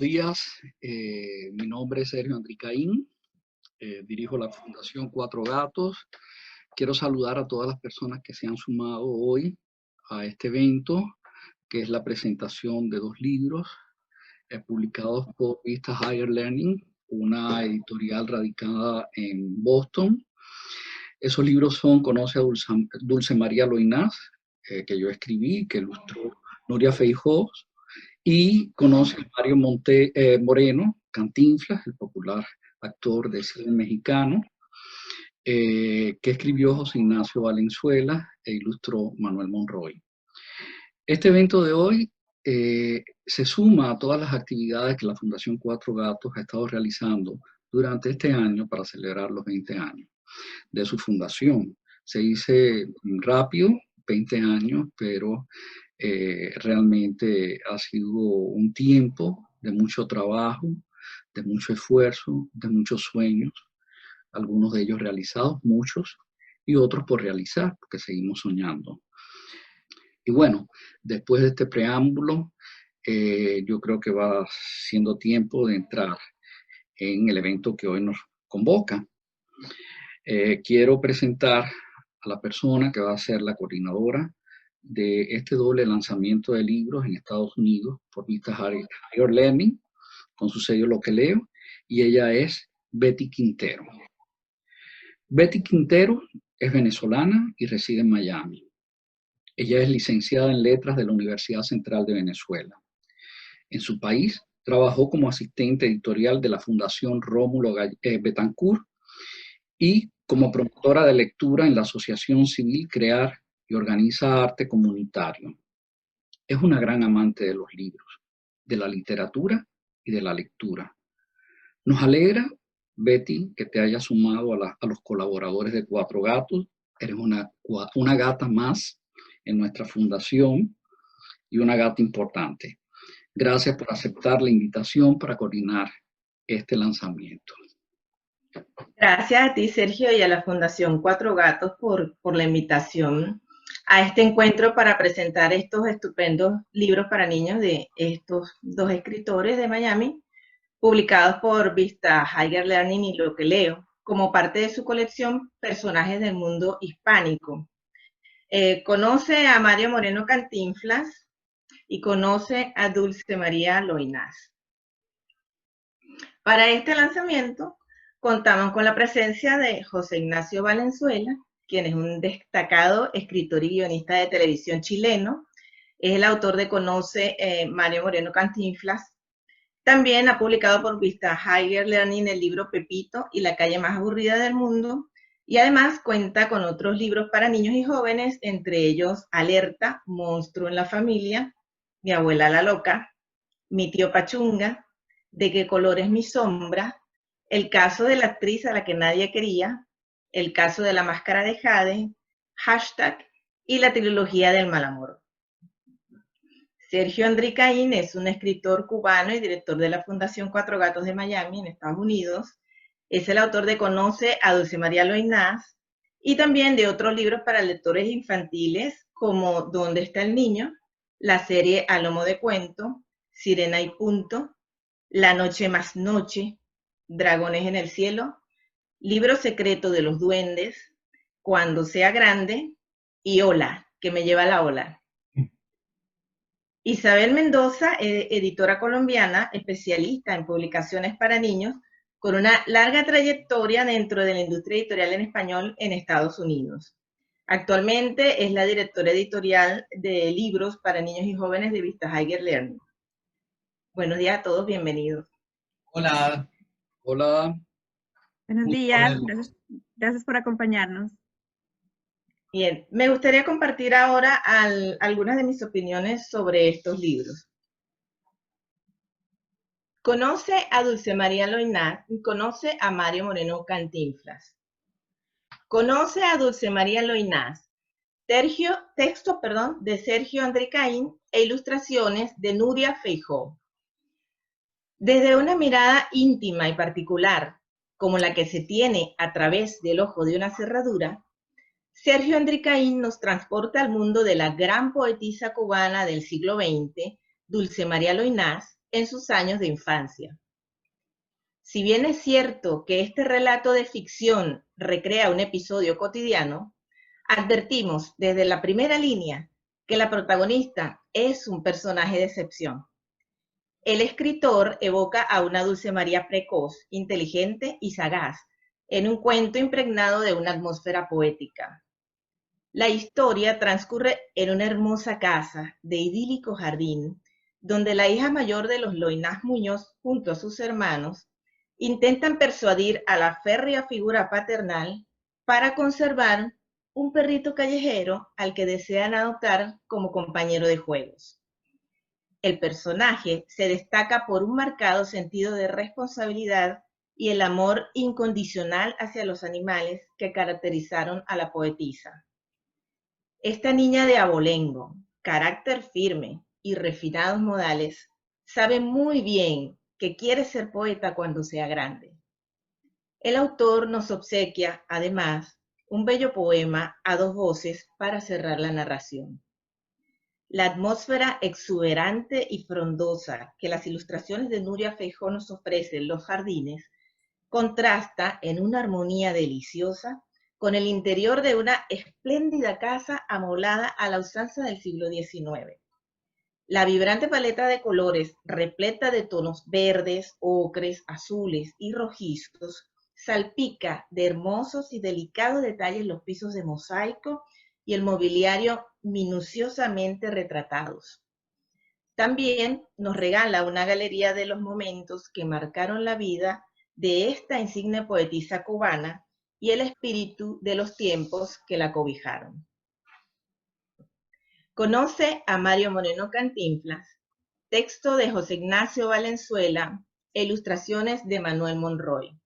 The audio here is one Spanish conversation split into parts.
días, mi nombre es Sergio Andricaín, dirijo la Fundación Cuatro Gatos. Quiero saludar a todas las personas que se han sumado hoy a este evento, que es la presentación de dos libros publicados por Vista Higher Learning, una editorial radicada en Boston. Esos libros son Conoce a Dulce María Loynaz, que yo escribí, que ilustró Nuria Feijó, y Conoce a Mario Moreno Cantinflas, el popular actor de cine mexicano, que escribió José Ignacio Valenzuela e ilustró Manuel Monroy. Este evento de hoy se suma a todas las actividades que la Fundación Cuatro Gatos ha estado realizando durante este año para celebrar los 20 años de su fundación. Se dice rápido, 20 años, pero realmente ha sido un tiempo de mucho trabajo, de mucho esfuerzo, de muchos sueños, algunos de ellos realizados, muchos, y otros por realizar, porque seguimos soñando. Y bueno, después de este preámbulo, yo creo que va siendo tiempo de entrar en el evento que hoy nos convoca. Quiero presentar a la persona que va a ser la coordinadora de este doble lanzamiento de libros en Estados Unidos por Vista Higher Learning, con su sello Lo que Leo, y ella es Betty Quintero. Betty Quintero es venezolana y reside en Miami. Ella es licenciada en Letras de la Universidad Central de Venezuela. En su país trabajó como asistente editorial de la Fundación Rómulo Betancourt y como promotora de lectura en la Asociación Civil Crear y Organiza Arte Comunitario. Es una gran amante de los libros, de la literatura y de la lectura. Nos alegra, Betty, que te hayas sumado a los colaboradores de Cuatro Gatos. Eres una gata más en nuestra fundación y una gata importante. Gracias por aceptar la invitación para coordinar este lanzamiento. Gracias a ti, Sergio, y a la Fundación Cuatro Gatos por la invitación a este encuentro para presentar estos estupendos libros para niños de estos dos escritores de Miami, publicados por Vista Higher Learning y Lo que Leo, como parte de su colección Personajes del Mundo Hispánico. Conoce a Mario Moreno Cantinflas y conoce a Dulce María Loynaz. Para este lanzamiento contamos con la presencia de José Ignacio Valenzuela, quien es un destacado escritor y guionista de televisión chileno. Es el autor de Conoce Mario Moreno Cantinflas. También ha publicado por Vista Higher Learning el libro Pepito y la calle más aburrida del mundo. Y además cuenta con otros libros para niños y jóvenes, entre ellos Alerta, Monstruo en la Familia, Mi abuela la loca, Mi tío Pachunga, De qué color es mi sombra, El caso de la actriz a la que nadie quería, El caso de la máscara de Jade, Hashtag y la trilogía del mal amor. Sergio Andricaín es un escritor cubano y director de la Fundación Cuatro Gatos de Miami, en Estados Unidos. Es el autor de Conoce a Dulce María Loynaz y también de otros libros para lectores infantiles como ¿Dónde está el niño?, la serie A lomo de cuento, Sirena y punto, La noche más noche, Dragones en el cielo, Libro secreto de los duendes, Cuando sea grande y Hola, que me lleva la ola. Isabel Mendoza, editora colombiana, especialista en publicaciones para niños, con una larga trayectoria dentro de la industria editorial en español en Estados Unidos. Actualmente es la directora editorial de libros para niños y jóvenes de Vista Higher Learning. Buenos días a todos, bienvenidos. Hola. Hola. Buenos días, gracias por acompañarnos. Bien, me gustaría compartir ahora algunas de mis opiniones sobre estos libros. Conoce a Dulce María Loynaz y conoce a Mario Moreno Cantinflas. Conoce a Dulce María Loynaz. Texto de Sergio Andricaín e ilustraciones de Nuria Feijó. Desde una mirada íntima y particular, como la que se tiene a través del ojo de una cerradura, Sergio Andricaín nos transporta al mundo de la gran poetisa cubana del siglo XX, Dulce María Loynaz, en sus años de infancia. Si bien es cierto que este relato de ficción recrea un episodio cotidiano, advertimos desde la primera línea que la protagonista es un personaje de excepción. El escritor evoca a una Dulce María precoz, inteligente y sagaz, en un cuento impregnado de una atmósfera poética. La historia transcurre en una hermosa casa de idílico jardín, donde la hija mayor de los Loynaz Muñoz, junto a sus hermanos, intentan persuadir a la férrea figura paternal para conservar un perrito callejero al que desean adoptar como compañero de juegos. El personaje se destaca por un marcado sentido de responsabilidad y el amor incondicional hacia los animales que caracterizaron a la poetisa. Esta niña de abolengo, carácter firme y refinados modales, sabe muy bien que quiere ser poeta cuando sea grande. El autor nos obsequia, además, un bello poema a dos voces para cerrar la narración. La atmósfera exuberante y frondosa que las ilustraciones de Nuria Feijó nos ofrecen Los Jardines contrasta en una armonía deliciosa con el interior de una espléndida casa amoblada a la usanza del siglo XIX. La vibrante paleta de colores, repleta de tonos verdes, ocres, azules y rojizos, salpica de hermosos y delicados detalles los pisos de mosaico y el mobiliario minuciosamente retratados. También nos regala una galería de los momentos que marcaron la vida de esta insigne poetisa cubana y el espíritu de los tiempos que la cobijaron. Conoce a Mario Moreno Cantinflas, texto de José Ignacio Valenzuela, ilustraciones de Manuel Monroy.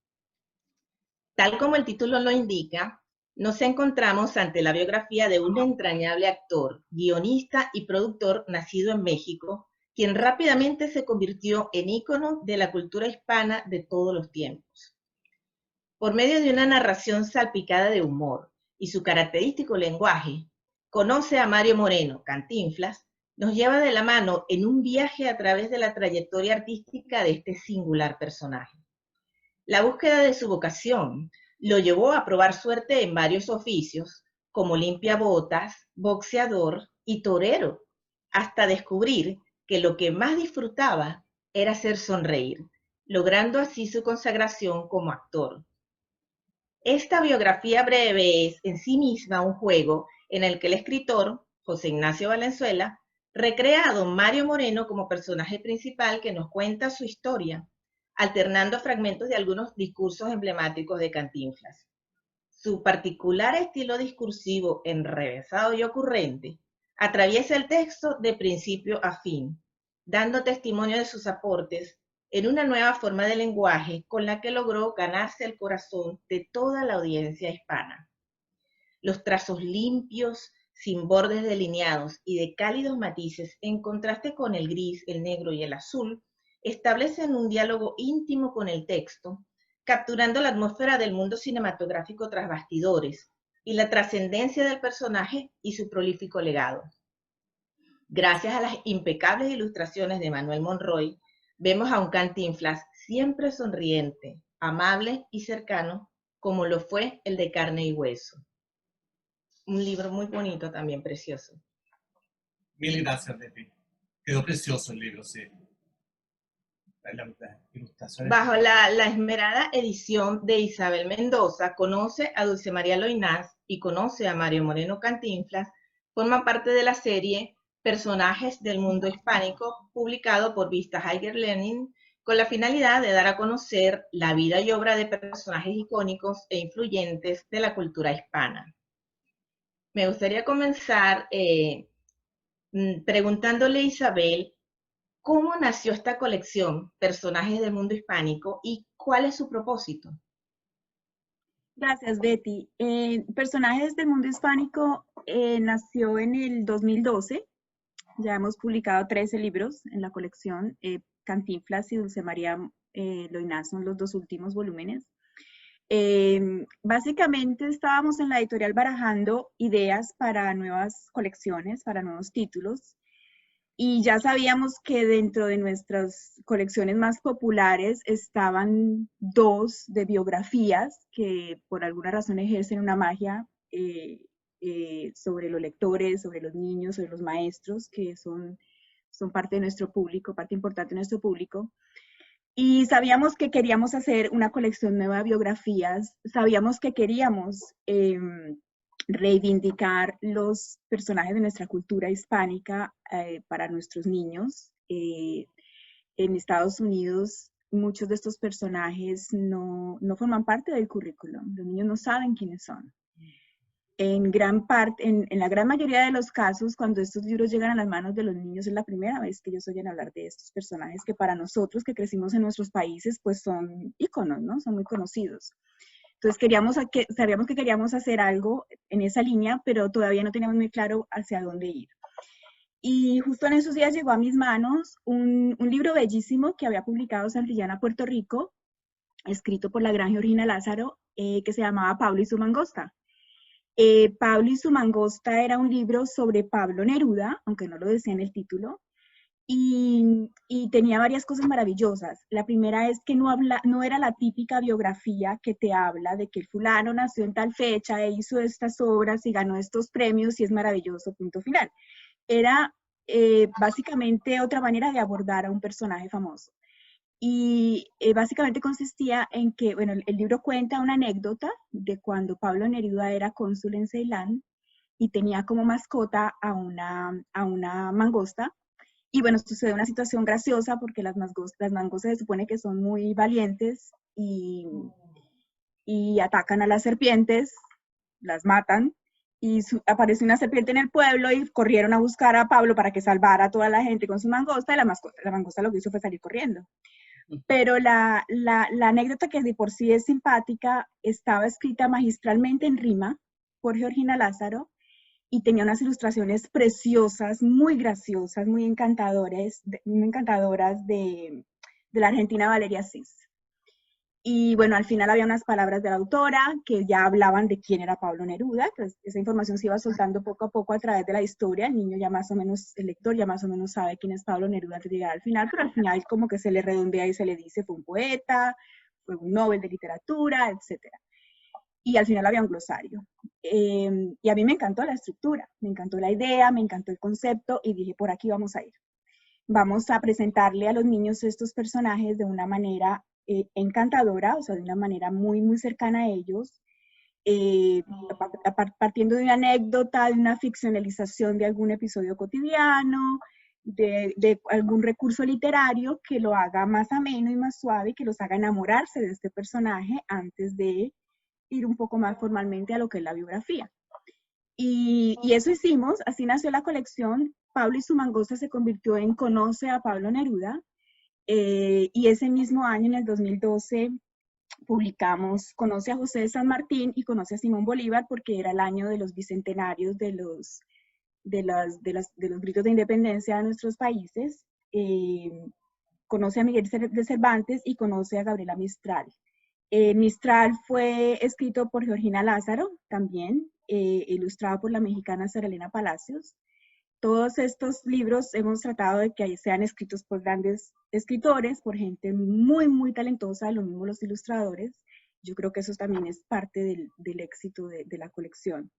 Tal como el título lo indica, nos encontramos ante la biografía de un entrañable actor, guionista y productor nacido en México, quien rápidamente se convirtió en ícono de la cultura hispana de todos los tiempos. Por medio de una narración salpicada de humor y su característico lenguaje, Conoce a Mario Moreno, Cantinflas, nos lleva de la mano en un viaje a través de la trayectoria artística de este singular personaje. La búsqueda de su vocación lo llevó a probar suerte en varios oficios, como limpiabotas, boxeador y torero, hasta descubrir que lo que más disfrutaba era hacer sonreír, logrando así su consagración como actor. Esta biografía breve es en sí misma un juego en el que el escritor, José Ignacio Valenzuela, recrea a don Mario Moreno como personaje principal que nos cuenta su historia, alternando fragmentos de algunos discursos emblemáticos de Cantinflas. Su particular estilo discursivo enrevesado y ocurrente atraviesa el texto de principio a fin, dando testimonio de sus aportes en una nueva forma de lenguaje con la que logró ganarse el corazón de toda la audiencia hispana. Los trazos limpios, sin bordes delineados y de cálidos matices, en contraste con el gris, el negro y el azul, establecen un diálogo íntimo con el texto, capturando la atmósfera del mundo cinematográfico tras bastidores y la trascendencia del personaje y su prolífico legado. Gracias a las impecables ilustraciones de Manuel Monroy, vemos a un Cantinflas siempre sonriente, amable y cercano, como lo fue el de Carne y Hueso. Un libro muy bonito también, precioso. Mil gracias, Betty. Quedó precioso el libro, sí. Las ilustraciones. Bajo la esmerada edición de Isabel Mendoza, Conoce a Dulce María Loynaz y Conoce a Mario Moreno Cantinflas, forman parte de la serie Personajes del Mundo Hispánico, publicado por Vista Higher Learning, con la finalidad de dar a conocer la vida y obra de personajes icónicos e influyentes de la cultura hispana. Me gustaría comenzar preguntándole a Isabel, ¿cómo nació esta colección, Personajes del Mundo Hispánico, y cuál es su propósito? Gracias, Betty. Personajes del Mundo Hispánico nació en el 2012. Ya hemos publicado 13 libros en la colección. Cantinflas y Dulce María Loynaz son los dos últimos volúmenes. Básicamente estábamos en la editorial barajando ideas para nuevas colecciones, para nuevos títulos. Y ya sabíamos que dentro de nuestras colecciones más populares estaban dos de biografías que por alguna razón ejercen una magia sobre los lectores, sobre los niños, sobre los maestros, que son parte de nuestro público, parte importante de nuestro público. Y sabíamos que queríamos hacer una colección nueva de biografías, sabíamos que queríamos reivindicar los personajes de nuestra cultura hispánica para nuestros niños. En Estados Unidos, muchos de estos personajes no forman parte del currículum. Los niños no saben quiénes son. En la gran mayoría de los casos, cuando estos libros llegan a las manos de los niños, es la primera vez que ellos oyen hablar de estos personajes que para nosotros, que crecimos en nuestros países, pues son íconos, ¿no? Son muy conocidos. Entonces sabíamos que queríamos hacer algo en esa línea, pero todavía no teníamos muy claro hacia dónde ir. Y justo en esos días llegó a mis manos un libro bellísimo que había publicado Santillana, Puerto Rico, escrito por la gran Georgina Lázaro, que se llamaba Pablo y su mangosta. Pablo y su mangosta era un libro sobre Pablo Neruda, aunque no lo decía en el título, y tenía varias cosas maravillosas. La primera es que no era la típica biografía que te habla de que el fulano nació en tal fecha, e hizo estas obras y ganó estos premios y es maravilloso, punto final. Era básicamente otra manera de abordar a un personaje famoso. Y básicamente consistía en que, bueno, el libro cuenta una anécdota de cuando Pablo Neruda era cónsul en Ceilán y tenía como mascota a una mangosta. Y bueno, sucede una situación graciosa porque las mangostas se supone que son muy valientes y atacan a las serpientes, las matan. Y apareció una serpiente en el pueblo y corrieron a buscar a Pablo para que salvara a toda la gente con su mangosta, y la mangosta lo que hizo fue salir corriendo. Pero la anécdota, que de por sí es simpática, estaba escrita magistralmente en rima por Georgina Lázaro y tenía unas ilustraciones preciosas, muy graciosas, muy encantadoras de la argentina Valeria Cis. Y bueno, al final había unas palabras de la autora que ya hablaban de quién era Pablo Neruda. Pues esa información se iba soltando poco a poco a través de la historia. El niño ya más o menos, el lector ya más o menos sabe quién es Pablo Neruda antes de llegar al final, pero al final como que se le redondea y se le dice fue un poeta, fue un Nobel de literatura, etc. Y al final había un glosario. Y a mí me encantó la estructura, me encantó la idea, me encantó el concepto y dije, por aquí vamos a ir. Vamos a presentarle a los niños estos personajes de una manera encantadora, o sea, de una manera muy, muy cercana a ellos, partiendo de una anécdota, de una ficcionalización de algún episodio cotidiano, de algún recurso literario que lo haga más ameno y más suave, que los haga enamorarse de este personaje antes de ir un poco más formalmente a lo que es la biografía. Y eso hicimos, así nació la colección. Pablo y su mangosta se convirtió en Conoce a Pablo Neruda, y ese mismo año, en el 2012, publicamos Conoce a José de San Martín y Conoce a Simón Bolívar, porque era el año de los bicentenarios de los gritos de independencia de nuestros países. Conoce a Miguel de Cervantes y Conoce a Gabriela Mistral. Mistral fue escrito por Georgina Lázaro, también, ilustrado por la mexicana Sara Elena Palacios. Todos estos libros hemos tratado de que sean escritos por grandes escritores, por gente muy, muy talentosa, lo mismo los ilustradores. Yo creo que eso también es parte del éxito de la colección.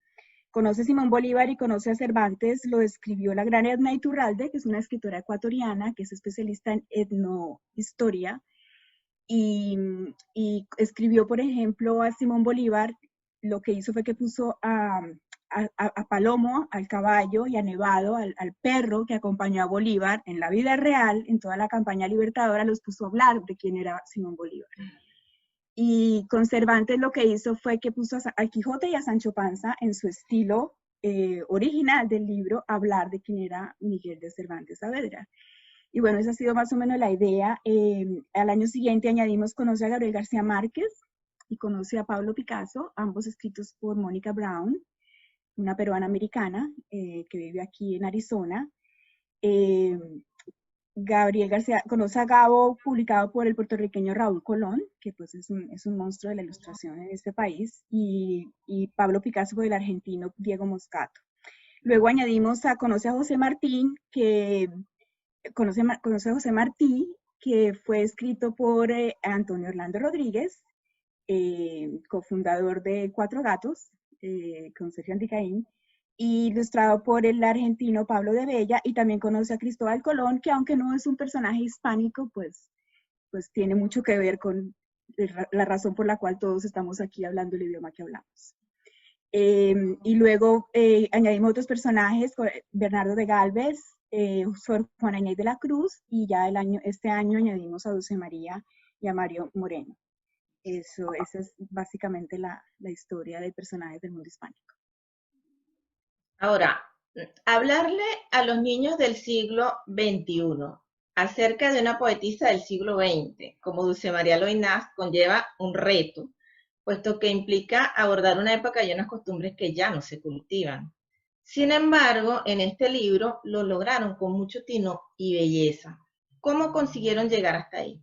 Conoce a Simón Bolívar y Conoce a Cervantes lo escribió la gran Edna Iturralde, que es una escritora ecuatoriana, que es especialista en etnohistoria, y escribió, por ejemplo, a Simón Bolívar. Lo que hizo fue que puso a Palomo, al caballo, y a Nevado, al perro que acompañó a Bolívar en la vida real, en toda la campaña libertadora, los puso a hablar de quién era Simón Bolívar. Y con Cervantes lo que hizo fue que puso a Quijote y a Sancho Panza en su estilo original del libro, a hablar de quién era Miguel de Cervantes Saavedra. Y bueno, esa ha sido más o menos la idea. Al año siguiente añadimos Conoce a Gabriel García Márquez y Conoce a Pablo Picasso, ambos escritos por Mónica Brown, una peruana americana que vive aquí en Arizona. Gabriel García Conoce a Gabo, publicado por el puertorriqueño Raúl Colón, que pues es un monstruo de la ilustración en este país, y Pablo Picasso por el argentino Diego Moscato. Luego añadimos a Conoce a José Martín, que Conoce a José Martí, que fue escrito por Antonio Orlando Rodríguez, cofundador de Cuatro Gatos, con Sergio Andicaín, y ilustrado por el argentino Pablo de Bella, y también Conoce a Cristóbal Colón, que aunque no es un personaje hispánico, pues tiene mucho que ver con la razón por la cual todos estamos aquí hablando el idioma que hablamos. Y luego añadimos otros personajes, Bernardo de Galvez, Sor Juana Inés de la Cruz, y ya este año añadimos a Dulce María y a Mario Moreno. Esa es básicamente la historia de personajes del mundo hispánico. Ahora, hablarle a los niños del siglo XXI acerca de una poetisa del siglo XX, como Dulce María Loynaz, conlleva un reto, puesto que implica abordar una época y unas costumbres que ya no se cultivan. Sin embargo, en este libro lo lograron con mucho tino y belleza. ¿Cómo consiguieron llegar hasta ahí?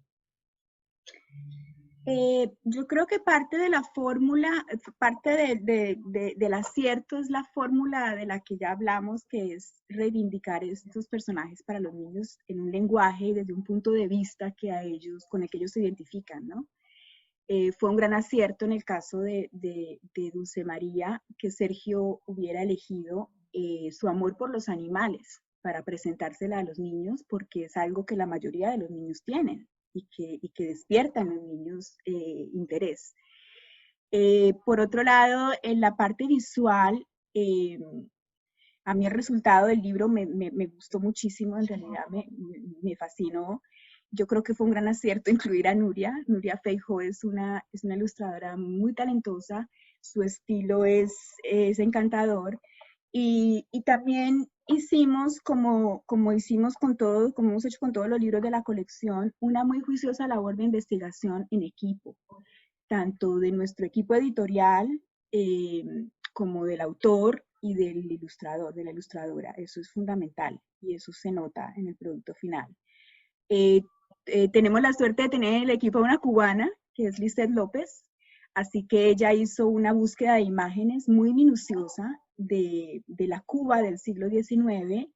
Yo creo que parte de la fórmula, parte del acierto es la fórmula de la que ya hablamos, que es reivindicar estos personajes para los niños en un lenguaje y desde un punto de vista con el que ellos se identifican, ¿no? Fue un gran acierto en el caso de Dulce María que Sergio hubiera elegido su amor por los animales para presentársela a los niños, porque es algo que la mayoría de los niños tienen y que despierta en los niños interés. Por otro lado, en la parte visual, a mí el resultado del libro me gustó muchísimo, en realidad me fascinó. Yo creo que fue un gran acierto incluir a Nuria. Nuria Feijó es una ilustradora muy talentosa, su estilo es encantador, y también hicimos, como hicimos con todo, como hemos hecho con todos los libros de la colección, una muy juiciosa labor de investigación en equipo, tanto de nuestro equipo editorial como del autor y del ilustrador, de la ilustradora. Eso es fundamental y eso se nota en el producto final. Tenemos la suerte de tener en el equipo a una cubana, que es Lizeth López, así que ella hizo una búsqueda de imágenes muy minuciosa de la Cuba del siglo XIX.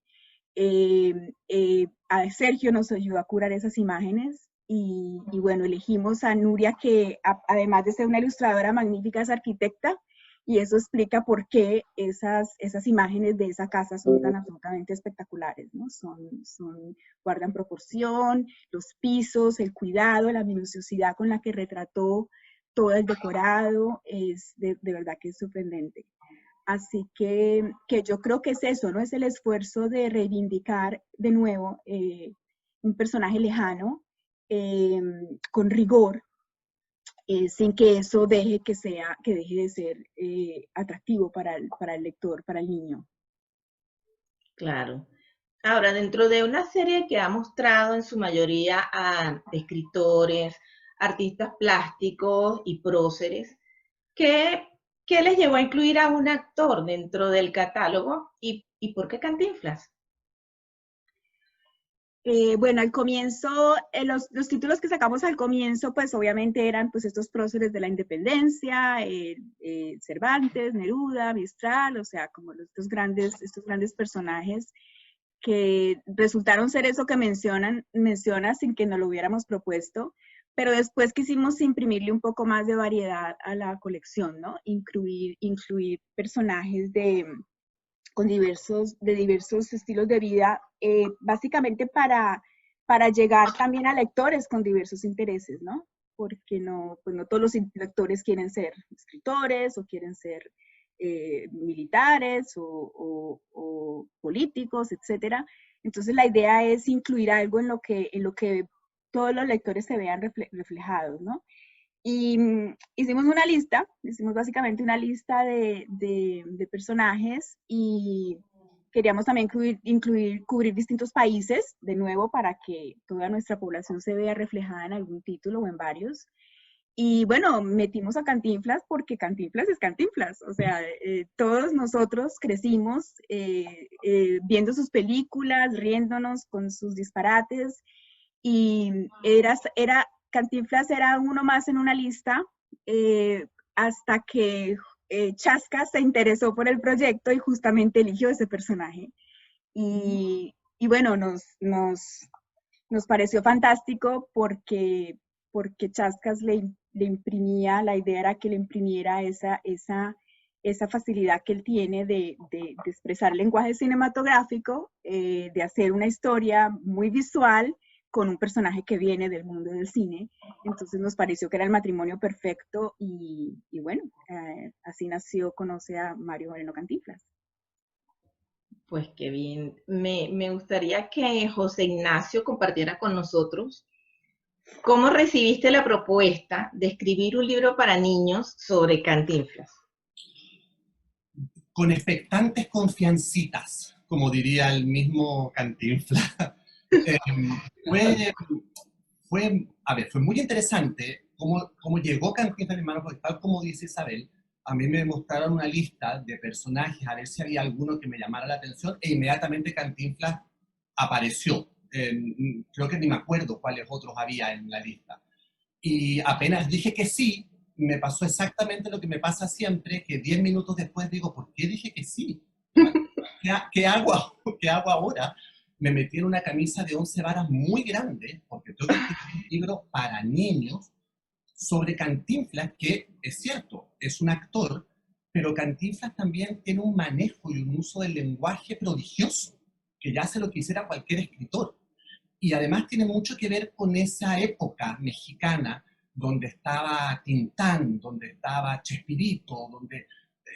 A Sergio nos ayudó a curar esas imágenes y bueno, elegimos a Nuria, que además de ser una ilustradora magnífica, es arquitecta, y eso explica por qué esas imágenes de esa casa son tan absolutamente espectaculares, ¿no? Guardan proporción, los pisos, el cuidado, la minuciosidad con la que retrató todo el decorado, es de verdad que es sorprendente. Así que yo creo que es eso, ¿no? Es el esfuerzo de reivindicar de nuevo un personaje lejano, con rigor, sin que eso deje de ser atractivo para el lector, para el niño. Claro. Ahora, dentro de una serie que ha mostrado en su mayoría a escritores, artistas plásticos y próceres, ¿qué les llevó a incluir a un actor dentro del catálogo y por qué Cantinflas? Bueno, al comienzo, los títulos que sacamos al comienzo, pues obviamente eran pues estos próceres de la independencia, Cervantes, Neruda, Mistral, o sea, como estos grandes personajes que resultaron ser eso que mencionas sin que nos lo hubiéramos propuesto, pero después quisimos imprimirle un poco más de variedad a la colección, ¿no? Incluir personajes de diversos estilos de vida, básicamente para llegar también a lectores con diversos intereses, ¿no? Porque pues no todos los lectores quieren ser escritores o quieren ser militares o políticos, etcétera. Entonces la idea es incluir algo en lo que todos los lectores se vean reflejados, ¿no? Y hicimos básicamente una lista de personajes, y queríamos también cubrir distintos países, de nuevo, para que toda nuestra población se vea reflejada en algún título o en varios. Y bueno, metimos a Cantinflas porque Cantinflas es Cantinflas, o sea, todos nosotros crecimos viendo sus películas, riéndonos con sus disparates, y Cantinflas era uno más en una lista, hasta que Chasca se interesó por el proyecto y justamente eligió ese personaje. Y bueno, nos pareció fantástico porque Chascas le imprimía, la idea era que le imprimiera esa facilidad que él tiene de expresar lenguaje cinematográfico, de hacer una historia muy visual con un personaje que viene del mundo del cine. Entonces nos pareció que era el matrimonio perfecto y bueno, así nació Conoce a Mario Moreno Cantinflas. Pues qué bien. Me gustaría que José Ignacio compartiera con nosotros cómo recibiste la propuesta de escribir un libro para niños sobre Cantinflas. Con expectantes confiancitas, como diría el mismo Cantinflas. Eh, fue, fue muy interesante cómo llegó Cantinflas en mi mano, porque tal como dice Isabel, a mí me mostraron una lista de personajes, a ver si había alguno que me llamara la atención, e inmediatamente Cantinflas apareció. Creo que ni me acuerdo cuáles otros había en la lista. Y apenas dije que sí, me pasó exactamente lo que me pasa siempre, que 10 minutos después digo, ¿por qué dije que sí? ¿Qué hago, ¿Qué hago ahora? Me metí en una camisa de 11 varas muy grande, porque tengo que escribir un libro para niños sobre Cantinflas, que es cierto, es un actor, pero Cantinflas también tiene un manejo y un uso del lenguaje prodigioso, que ya se lo quisiera cualquier escritor. Y además tiene mucho que ver con esa época mexicana donde estaba Tintán, donde estaba Chespirito, donde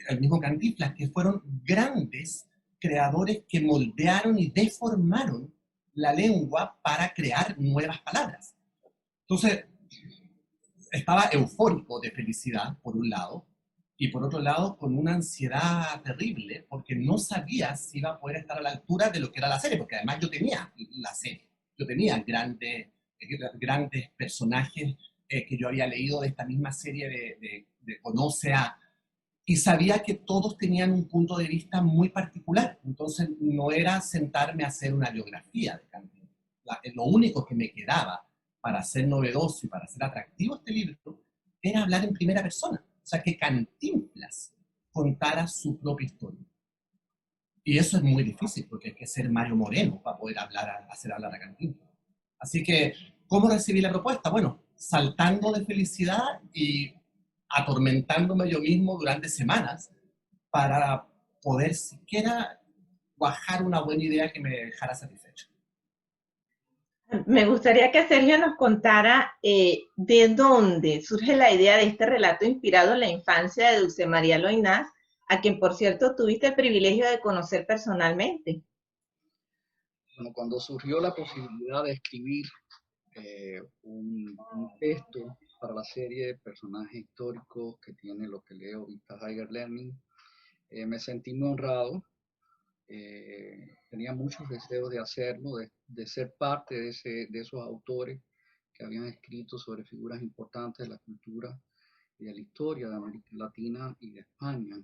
el mismo Cantinflas, que fueron grandes creadores que moldearon y deformaron la lengua para crear nuevas palabras. Entonces, estaba eufórico de felicidad, por un lado, y por otro lado, con una ansiedad terrible, porque no sabía si iba a poder estar a la altura de lo que era la serie, porque además yo tenía la serie, yo tenía grandes personajes que yo había leído de esta misma serie de Conoce a, y sabía que todos tenían un punto de vista muy particular, entonces no era sentarme a hacer una biografía de Cantinflas. Lo único que me quedaba para ser novedoso y para ser atractivo este libro era hablar en primera persona, o sea, que Cantinflas contara su propia historia. Y eso es muy difícil, porque hay que ser Mario Moreno para poder hacer hablar a Cantinflas. Así que, ¿cómo recibí la propuesta? Bueno, saltando de felicidad y atormentándome yo mismo durante semanas para poder siquiera cuajar una buena idea que me dejara satisfecho. Me gustaría que Sergio nos contara de dónde surge la idea de este relato inspirado en la infancia de Dulce María Loinás, a quien, por cierto, tuviste el privilegio de conocer personalmente. Bueno, cuando surgió la posibilidad de escribir un texto para la serie de personajes históricos que tiene lo que leo Vista Higher Learning, me sentí muy honrado. Tenía muchos deseos de hacerlo, de ser parte de esos autores que habían escrito sobre figuras importantes de la cultura y de la historia de América Latina y de España.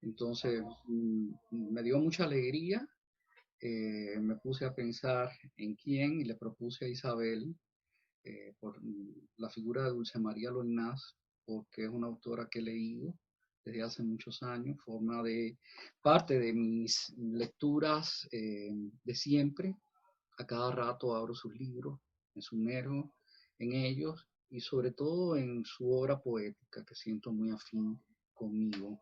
Entonces, me dio mucha alegría. Me puse a pensar en quién y le propuse a Isabel por la figura de Dulce María Loinás, porque es una autora que he leído desde hace muchos años, forma de parte de mis lecturas de siempre. A cada rato abro sus libros, me sumerjo en ellos y sobre todo en su obra poética que siento muy afín conmigo.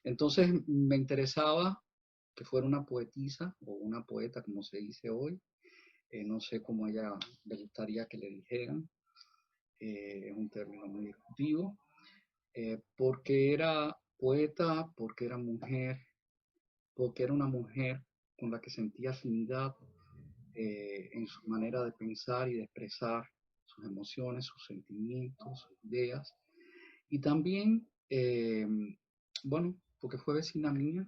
Entonces me interesaba que fuera una poetisa o una poeta, como se dice hoy. No sé cómo a ella le gustaría que le dijeran, es un término muy discutido, porque era poeta, porque era mujer, porque era una mujer con la que sentía afinidad en su manera de pensar y de expresar sus emociones, sus sentimientos, sus ideas. Y también, bueno, porque fue vecina mía,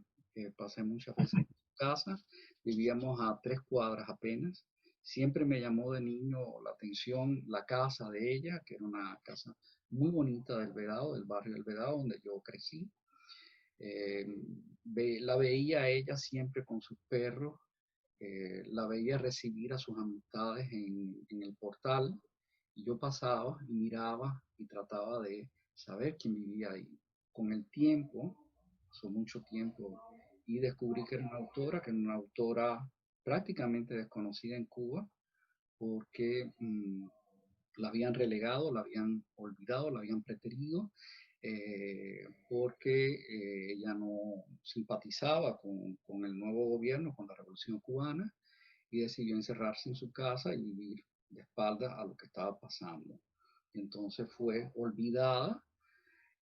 pasé muchas veces en su casa, vivíamos a 3 cuadras apenas. Siempre me llamó de niño la atención la casa de ella, que era una casa muy bonita del Vedado, del barrio del Vedado, donde yo crecí. Eh, la veía a ella siempre con sus perros, la veía recibir a sus amistades en el portal, y yo pasaba y miraba y trataba de saber quién vivía ahí. con el tiempo, pasó mucho tiempo, y descubrí que era una autora prácticamente desconocida en Cuba, porque la habían relegado, la habían olvidado, la habían preterido, porque ella no simpatizaba con el nuevo gobierno, con la revolución cubana, y decidió encerrarse en su casa y vivir de espaldas a lo que estaba pasando. Entonces fue olvidada.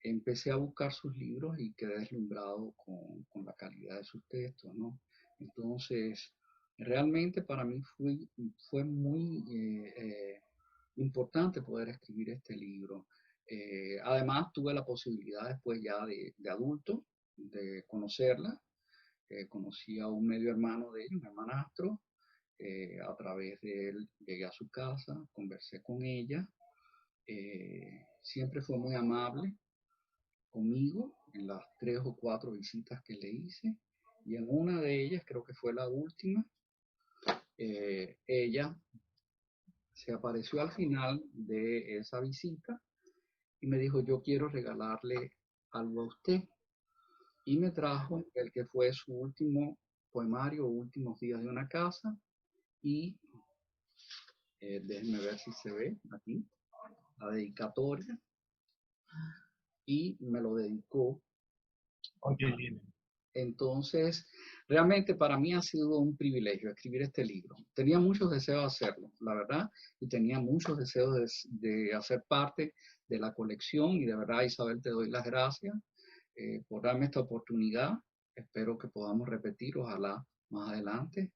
Empecé a buscar sus libros y quedé deslumbrado con la calidad de sus textos, ¿no? Entonces, realmente para mí fue muy importante poder escribir este libro. Además, tuve la posibilidad después ya de adulto de conocerla. Conocí a un medio hermano de ella, un hermanastro. A través de él llegué a su casa, conversé con ella. Siempre fue muy amable conmigo en las 3 o 4 visitas que le hice, y en una de ellas, creo que fue la última, ella se apareció al final de esa visita y me dijo: yo quiero regalarle algo a usted, y me trajo el que fue su último poemario, Últimos días de una casa, y déjenme ver si se ve aquí, la dedicatoria, y me lo dedicó. Okay. Entonces, realmente para mí ha sido un privilegio escribir este libro. Tenía muchos deseos de hacerlo, la verdad, y tenía muchos deseos de hacer parte de la colección, y de verdad, Isabel, te doy las gracias por darme esta oportunidad. Espero que podamos repetir, ojalá más adelante,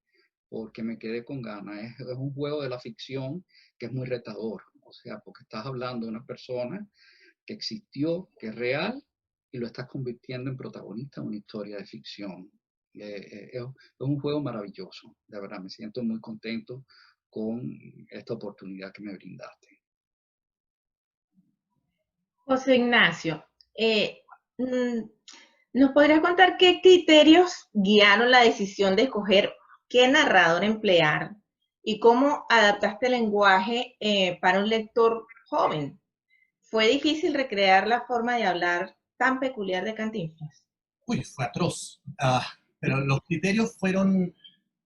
porque me quedé con ganas. Es un juego de la ficción que es muy retador, o sea, porque estás hablando de una persona que existió, que es real, y lo estás convirtiendo en protagonista de una historia de ficción. Es un juego maravilloso, de verdad, me siento muy contento con esta oportunidad que me brindaste. José Ignacio, ¿nos podrías contar qué criterios guiaron la decisión de escoger qué narrador emplear y cómo adaptaste el lenguaje para un lector joven? ¿Fue difícil recrear la forma de hablar tan peculiar de Cantinflas? Uy, fue atroz. Pero los criterios fueron,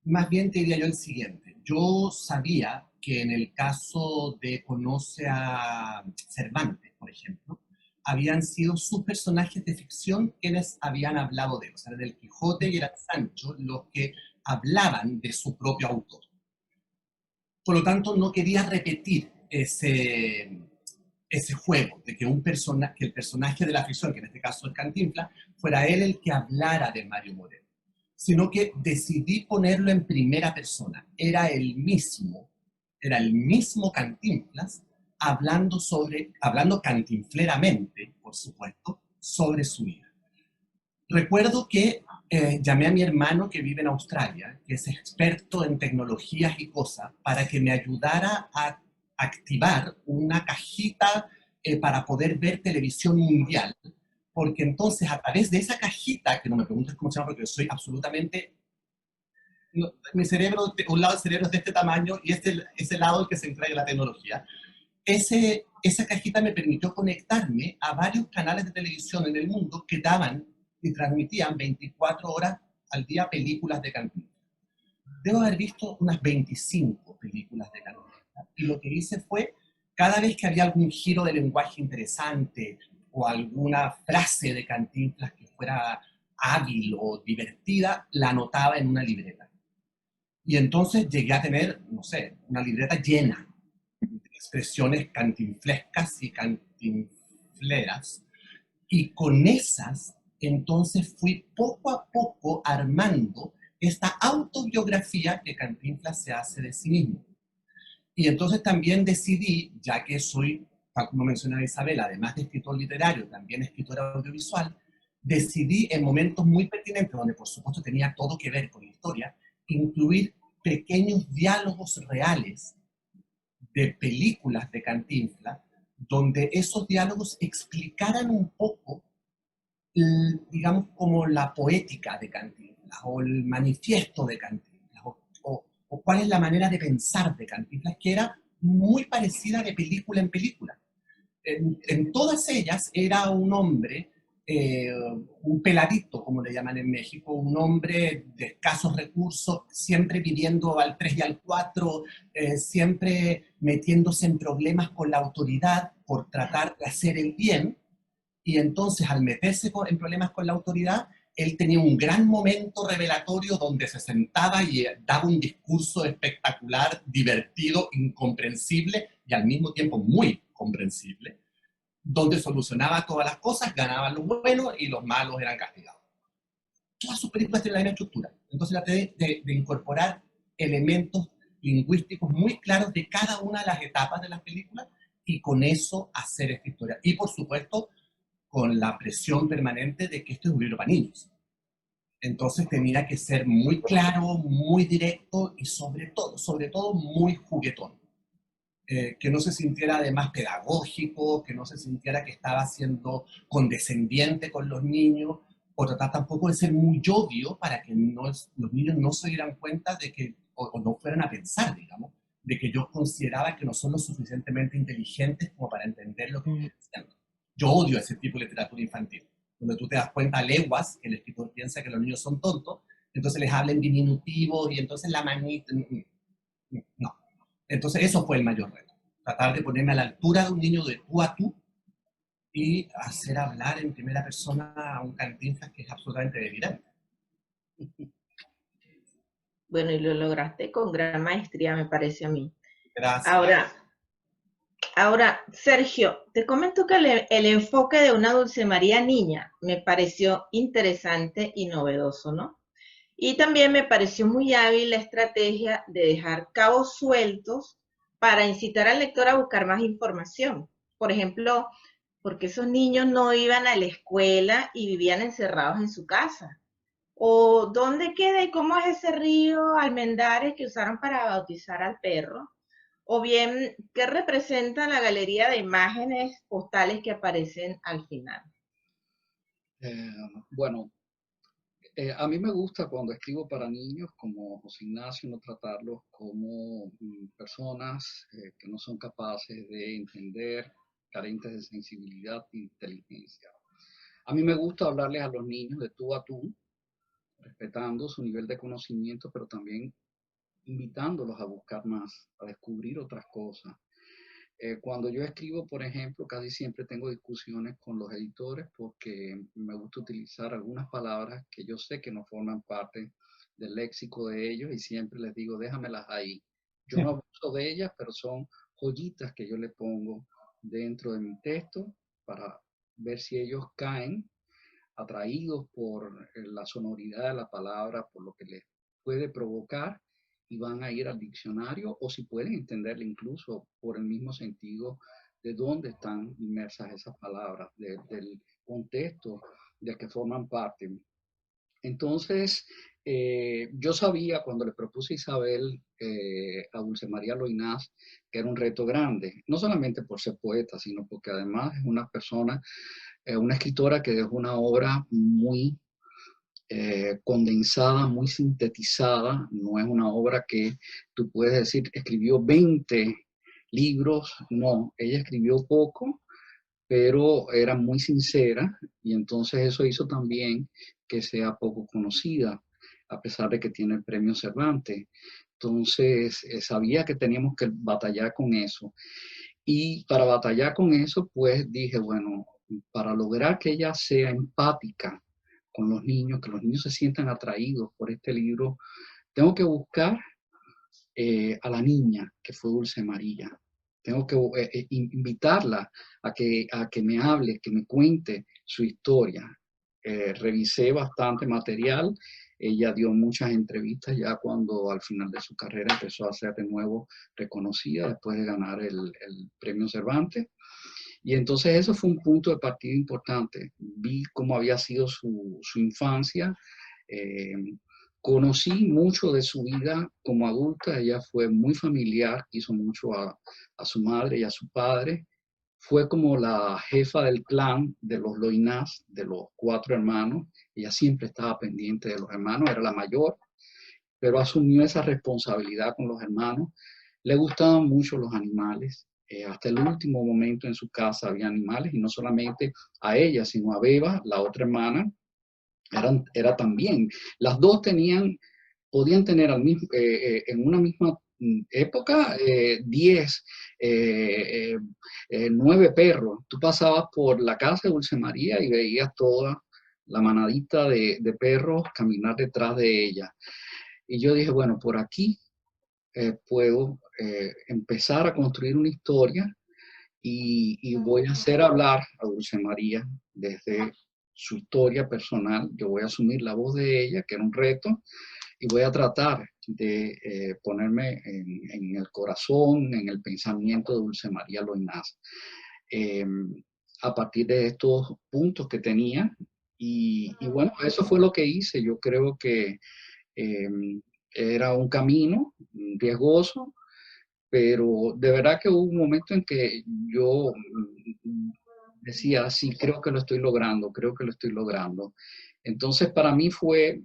más bien te diría yo el siguiente. Yo sabía que en el caso de Conoce a Cervantes, por ejemplo, habían sido sus personajes de ficción quienes habían hablado de él. O sea, era el Quijote y era Sancho los que hablaban de su propio autor. Por lo tanto, no quería repetir ese juego de que, que el personaje de la ficción, que en este caso es Cantinflas, fuera él el que hablara de Mario Moreno, sino que decidí ponerlo en primera persona. Era el mismo Cantinflas hablando cantinfleramente, por supuesto, sobre su vida. Recuerdo que llamé a mi hermano que vive en Australia, que es experto en tecnologías y cosas, para que me ayudara a activar una cajita para poder ver televisión mundial, porque entonces a través de esa cajita, que no me preguntes cómo se llama, porque soy absolutamente... No, mi cerebro, un lado del cerebro es de este tamaño y ese lado el que se entrega la tecnología. Esa cajita me permitió conectarme a varios canales de televisión en el mundo que daban y transmitían 24 horas al día películas de Cantinflas. Debo haber visto unas 25 películas de Cantinflas. Y lo que hice fue, cada vez que había algún giro de lenguaje interesante o alguna frase de Cantinflas que fuera hábil o divertida, la anotaba en una libreta. Y entonces llegué a tener, no sé, una libreta llena de expresiones cantinflescas y cantinfleras. Y con esas, entonces fui poco a poco armando esta autobiografía que Cantinflas se hace de sí mismo. Y entonces también decidí, ya que soy, como mencionaba Isabel, además de escritor literario, también escritor audiovisual, decidí en momentos muy pertinentes, donde por supuesto tenía todo que ver con la historia, incluir pequeños diálogos reales de películas de Cantinflas, donde esos diálogos explicaran un poco, digamos, como la poética de Cantinflas, o el manifiesto de Cantinflas, o cuál es la manera de pensar de Cantinflas, que era muy parecida de película en película. En todas ellas era un hombre un peladito, como le llaman en México, un hombre de escasos recursos, siempre viviendo al 3 y al 4, siempre metiéndose en problemas con la autoridad por tratar de hacer el bien, y entonces al meterse en problemas con la autoridad, él tenía un gran momento revelatorio donde se sentaba y daba un discurso espectacular, divertido, incomprensible y al mismo tiempo muy comprensible, donde solucionaba todas las cosas, ganaban los buenos y los malos eran castigados. Todas sus películas tienen la misma estructura. Entonces traté de incorporar elementos lingüísticos muy claros de cada una de las etapas de las películas y con eso hacer esta historia. Y por supuesto, con la presión permanente de que esto es un libro para niños. Entonces tenía que ser muy claro, muy directo y sobre todo muy juguetón. Que no se sintiera además pedagógico, que no se sintiera que estaba siendo condescendiente con los niños, o tratar tampoco de ser muy obvio para que los niños no se dieran cuenta de que, o no fueran a pensar, digamos, de que yo consideraba que no son lo suficientemente inteligentes como para entender lo que estoy diciendo. Yo odio ese tipo de literatura infantil, donde tú te das cuenta a leguas que el escritor piensa que los niños son tontos, entonces les habla en diminutivo y entonces la manita... No. Entonces eso fue el mayor reto. Tratar de ponerme a la altura de un niño de tú a tú y hacer hablar en primera persona a un Cantinflas que es absolutamente delirante. Bueno, y lo lograste con gran maestría, me parece a mí. Gracias. Ahora, Sergio, te comento que el enfoque de una Dulce María niña me pareció interesante y novedoso, ¿no? Y también me pareció muy hábil la estrategia de dejar cabos sueltos para incitar al lector a buscar más información. Por ejemplo, porque esos niños no iban a la escuela y vivían encerrados en su casa. O dónde queda y cómo es ese río Almendares que usaron para bautizar al perro. O bien, ¿qué representa la galería de imágenes postales que aparecen al final? Bueno, a mí me gusta cuando escribo para niños como José Ignacio, no tratarlos como personas que no son capaces de entender, carentes de sensibilidad e inteligencia. A mí me gusta hablarles a los niños de tú a tú, respetando su nivel de conocimiento, pero también invitándolos a buscar más, a descubrir otras cosas. Cuando yo escribo, por ejemplo, casi siempre tengo discusiones con los editores porque me gusta utilizar algunas palabras que yo sé que no forman parte del léxico de ellos y siempre les digo, déjamelas ahí. Yo no abuso de ellas, pero son joyitas que yo le pongo dentro de mi texto para ver si ellos caen atraídos por la sonoridad de la palabra, por lo que les puede provocar y van a ir al diccionario o si pueden entenderla incluso por el mismo sentido de dónde están inmersas esas palabras, del contexto del que forman parte. Entonces, yo sabía cuando le propuse a Isabel a Dulce María Loinás que era un reto grande, no solamente por ser poeta, sino porque además es una persona, una escritora que dejó una obra muy condensada, muy sintetizada, no es una obra que tú puedes decir, escribió 20 libros, no, ella escribió poco, pero era muy sincera y entonces eso hizo también que sea poco conocida, a pesar de que tiene el premio Cervantes. Entonces, sabía que teníamos que batallar con eso. Y para batallar con eso, pues dije, bueno, para lograr que ella sea empática con los niños, que los niños se sientan atraídos por este libro, tengo que buscar a la niña que fue Dulce María. Tengo que invitarla a que me hable, que me cuente su historia. Revisé bastante material. Ella dio muchas entrevistas ya cuando al final de su carrera empezó a ser de nuevo reconocida después de ganar el premio Cervantes. Y entonces eso fue un punto de partida importante. Vi cómo había sido su infancia. Eh, Conocí mucho de su vida como adulta. Ella fue muy familiar, quiso mucho a su madre y a su padre. Fue como la jefa del clan de los Loinás, de los 4 hermanos. Ella siempre estaba pendiente de los hermanos, era la mayor, pero asumió esa responsabilidad con los hermanos. Le gustaban mucho los animales. hasta el último momento en su casa había animales, y no solamente a ella, sino a Beba, la otra hermana, era también. Las dos podían tener en una misma época 10, 9 perros. Tú pasabas por la casa de Dulce María y veías toda la manadita de perros caminar detrás de ella. Y yo dije, bueno, por aquí puedo empezar a construir una historia y voy a hacer hablar a Dulce María desde su historia personal. Yo voy a asumir la voz de ella, que era un reto, y voy a tratar de ponerme en el corazón, en el pensamiento de Dulce María Loynaz, a partir de estos puntos que tenía. Y bueno, eso fue lo que hice. Yo creo que eh, era un camino riesgoso, pero de verdad que hubo un momento en que yo decía, sí, creo que lo estoy logrando, creo que lo estoy logrando. Entonces, para mí fue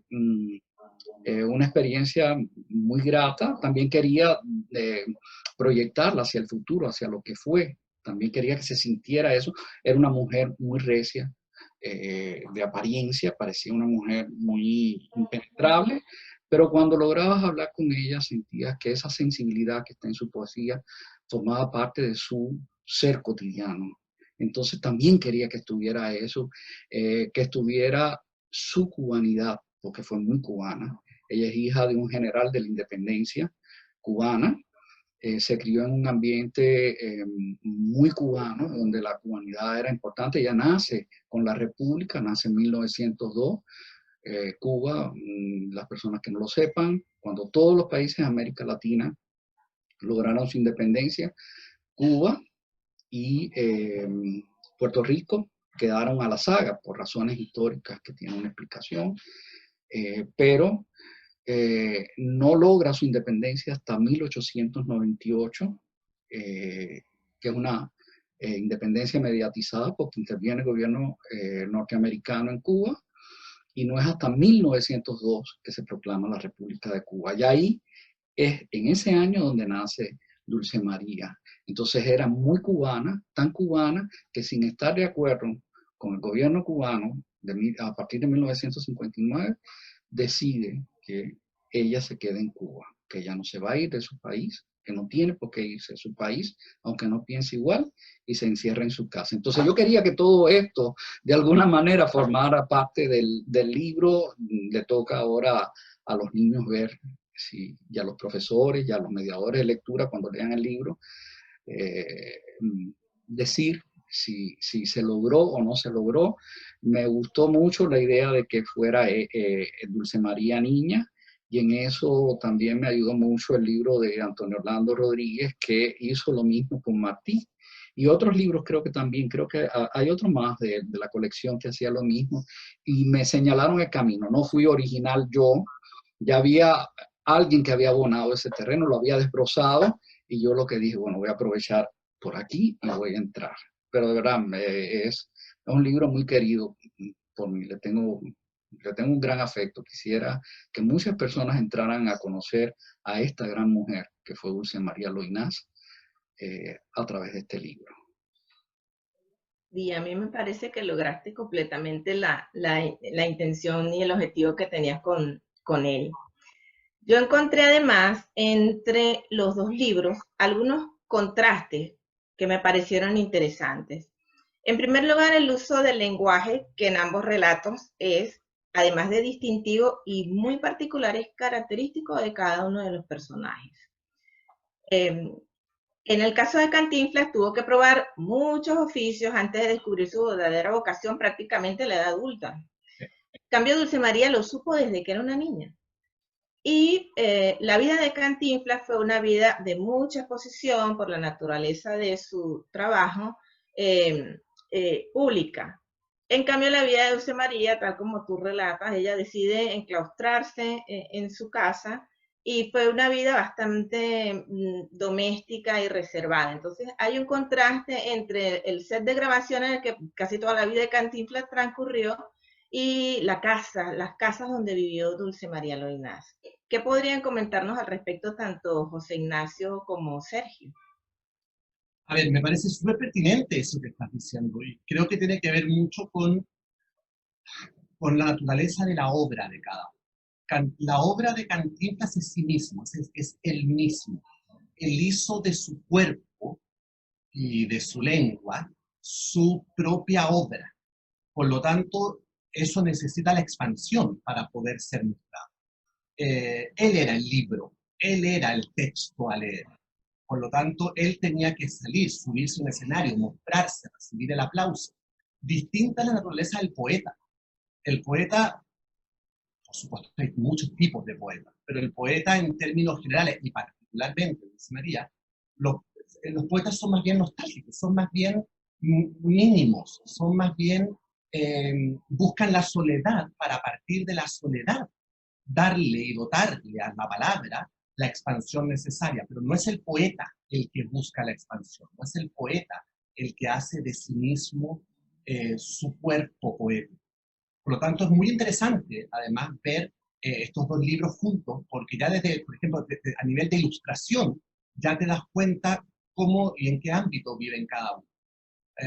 una experiencia muy grata. También quería proyectarla hacia el futuro, hacia lo que fue. También quería que se sintiera eso. Era una mujer muy recia, de apariencia, parecía una mujer muy impenetrable, pero cuando lograbas hablar con ella sentías que esa sensibilidad que está en su poesía formaba parte de su ser cotidiano. Entonces también quería que estuviera eso, que estuviera su cubanidad, porque fue muy cubana. Ella es hija de un general de la independencia cubana. Se crió en un ambiente muy cubano, donde la cubanidad era importante. Ella nace con la República, nace en 1902. Cuba, las personas que no lo sepan, cuando todos los países de América Latina lograron su independencia, Cuba y Puerto Rico quedaron a la saga por razones históricas que tienen una explicación, pero no logra su independencia hasta 1898, que es una independencia mediatizada porque interviene el gobierno norteamericano en Cuba, y no es hasta 1902 que se proclama la República de Cuba. Y ahí es en ese año donde nace Dulce María. Entonces era muy cubana, tan cubana que sin estar de acuerdo con el gobierno cubano, a partir de 1959, decide que ella se quede en Cuba, que ella no se va a ir de su país, que no tiene por qué irse de su país, aunque no piense igual, y se encierra en su casa. Entonces yo quería que todo esto, de alguna manera, formara parte del libro. Le toca ahora a los niños ver, si, y a los profesores y a los mediadores de lectura cuando lean el libro, decir si se logró o no se logró. Me gustó mucho la idea de que fuera Dulce María niña, y en eso también me ayudó mucho el libro de Antonio Orlando Rodríguez, que hizo lo mismo con Martí. Y otros libros creo que hay otro más de la colección que hacía lo mismo, y me señalaron el camino. No fui original yo, ya había alguien que había abonado ese terreno, lo había desbrozado, y yo lo que dije, bueno, voy a aprovechar por aquí y voy a entrar. Pero de verdad, es un libro muy querido por mí, le tengo un gran afecto. Quisiera que muchas personas entraran a conocer a esta gran mujer que fue Dulce María Loynaz a través de este libro. Y a mí me parece que lograste completamente la intención y el objetivo que tenías con él. Yo encontré además entre los dos libros algunos contrastes que me parecieron interesantes. En primer lugar, el uso del lenguaje, que en ambos relatos es, además de distintivo y muy particular, es característico de cada uno de los personajes. En el caso de Cantinflas, tuvo que probar muchos oficios antes de descubrir su verdadera vocación prácticamente a la edad adulta. En cambio, Dulce María lo supo desde que era una niña. Y la vida de Cantinflas fue una vida de mucha exposición por la naturaleza de su trabajo pública. En cambio, la vida de Dulce María, tal como tú relatas, ella decide enclaustrarse en su casa, y fue una vida bastante doméstica y reservada. Entonces hay un contraste entre el set de grabación en el que casi toda la vida de Cantinflas transcurrió y las casas donde vivió Dulce María Loynaz. ¿Qué podrían comentarnos al respecto tanto José Ignacio como Sergio? A ver, me parece súper pertinente eso que estás diciendo y creo que tiene que ver mucho con la naturaleza de la obra de cada uno. La obra de Cantinflas es sí mismo, es él mismo. Él hizo de su cuerpo y de su lengua su propia obra. Por lo tanto, eso necesita la expansión para poder ser mostrado. Él era el libro, él era el texto a leer. Por lo tanto, él tenía que salir, subirse a un escenario, mostrarse, recibir el aplauso. Distinta a la naturaleza del poeta. El poeta, por supuesto, hay muchos tipos de poetas, pero el poeta en términos generales, y particularmente, dice María, los poetas son más bien nostálgicos, son más bien mínimos, son más bien, buscan la soledad para a partir de la soledad darle y dotarle a la palabra la expansión necesaria, pero no es el poeta el que busca la expansión, no es el poeta el que hace de sí mismo su cuerpo poético. Por lo tanto, es muy interesante, además, ver estos dos libros juntos, porque ya desde, por ejemplo, a nivel de ilustración, ya te das cuenta cómo y en qué ámbito viven cada uno.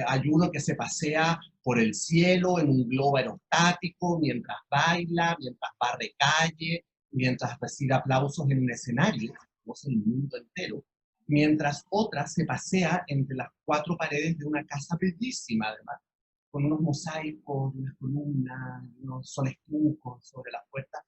Hay uno que se pasea por el cielo en un globo aerostático, mientras baila, mientras barre calle, mientras recibe aplausos en un escenario, como es el mundo entero, mientras otra se pasea entre las cuatro paredes de una casa bellísima, además, con unos mosaicos, unas columnas, unos solestucos sobre las puertas,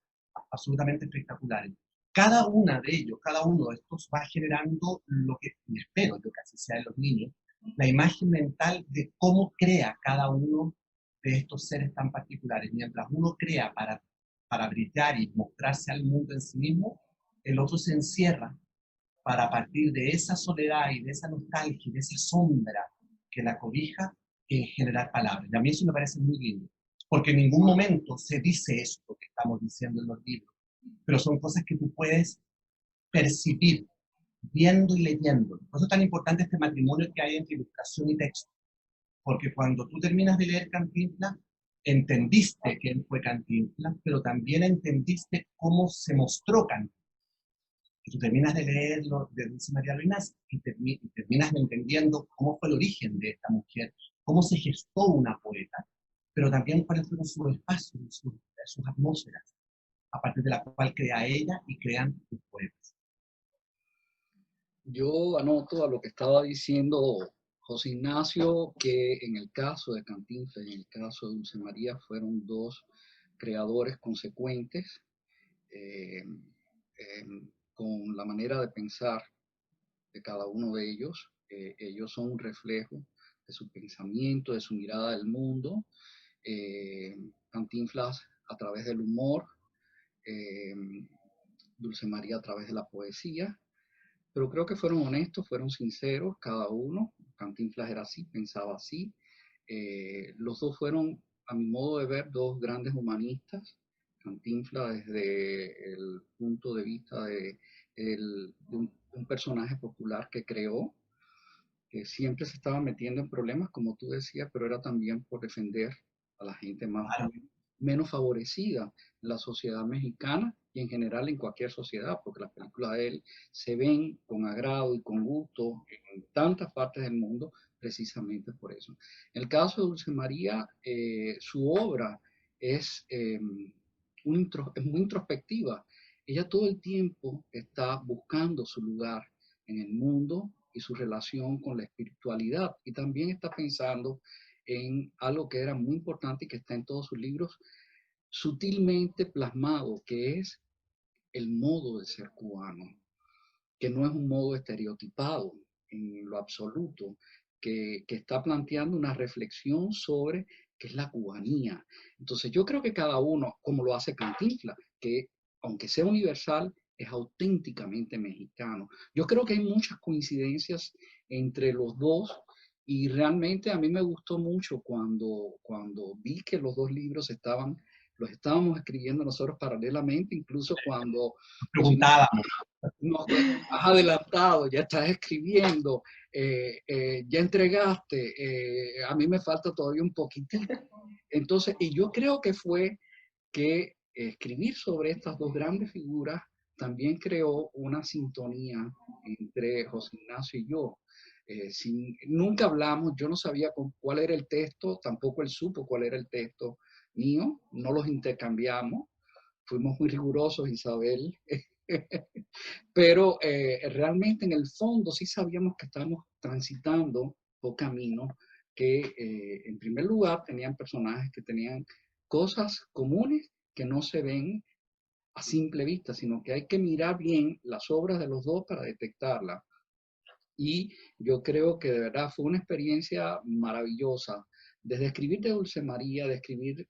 absolutamente espectaculares. Cada una de ellos, cada uno de estos va generando lo que, y espero yo que así sea en los niños, la imagen mental de cómo crea cada uno de estos seres tan particulares. Mientras uno crea para brillar y mostrarse al mundo en sí mismo, el otro se encierra para partir de esa soledad y de esa nostalgia y de esa sombra que la cobija, generar palabras. Y a mí eso me parece muy lindo, porque en ningún momento se dice esto que estamos diciendo en los libros, pero son cosas que tú puedes percibir viendo y leyendo. Por eso es tan importante este matrimonio que hay entre ilustración y texto, porque cuando tú terminas de leer Cantinflas, entendiste quién fue Cantinflas, pero también entendiste cómo se mostró Cantinflas. Y tú terminas de leerlo de Dulce María Ruinas y terminas entendiendo cómo fue el origen de esta mujer, cómo se gestó una poeta, pero también cuáles fueron sus espacios, sus atmósferas, a partir de la cual crea ella y crean sus poetas. Yo anoto a lo que estaba diciendo José Ignacio, que en el caso de Cantinflas y en el caso de Dulce María fueron dos creadores consecuentes, eh, eh, con la manera de pensar de cada uno de ellos. Ellos son un reflejo de su pensamiento, de su mirada del mundo. Cantinflas a través del humor, eh, Dulce María a través de la poesía, pero creo que fueron honestos, fueron sinceros cada uno. Cantinflas era así, pensaba así. Los dos fueron, a mi modo de ver, dos grandes humanistas. Cantinflas desde el punto de vista de un personaje popular que creó, que siempre se estaba metiendo en problemas, como tú decías, pero era también por defender a la gente menos favorecida en la sociedad mexicana y en general en cualquier sociedad, porque las películas de él se ven con agrado y con gusto en tantas partes del mundo, precisamente por eso. En el caso de Dulce María, su obra es, es muy introspectiva. Ella todo el tiempo está buscando su lugar en el mundo y su relación con la espiritualidad, y también está pensando en algo que era muy importante y que está en todos sus libros, sutilmente plasmado, que es el modo de ser cubano, que no es un modo estereotipado en lo absoluto, que está planteando una reflexión sobre qué es la cubanía. Entonces yo creo que cada uno, como lo hace Cantinflas, que aunque sea universal, es auténticamente mexicano. Yo creo que hay muchas coincidencias entre los dos y realmente a mí me gustó mucho cuando vi que los dos libros los estábamos escribiendo nosotros paralelamente, incluso cuando Preguntábamos. nos has adelantado, ya estás escribiendo, ya entregaste, a mí me falta todavía un poquitito. Entonces, y yo creo que fue que escribir sobre estas dos grandes figuras también creó una sintonía entre José Ignacio y yo. Nunca hablamos, yo no sabía cuál era el texto, tampoco él supo cuál era el texto mío, no los intercambiamos, fuimos muy rigurosos, Isabel, pero realmente en el fondo sí sabíamos que estábamos transitando por caminos que en primer lugar tenían personajes que tenían cosas comunes que no se ven a simple vista, sino que hay que mirar bien las obras de los dos para detectarlas. Y yo creo que de verdad fue una experiencia maravillosa, desde escribir de Dulce María, de escribir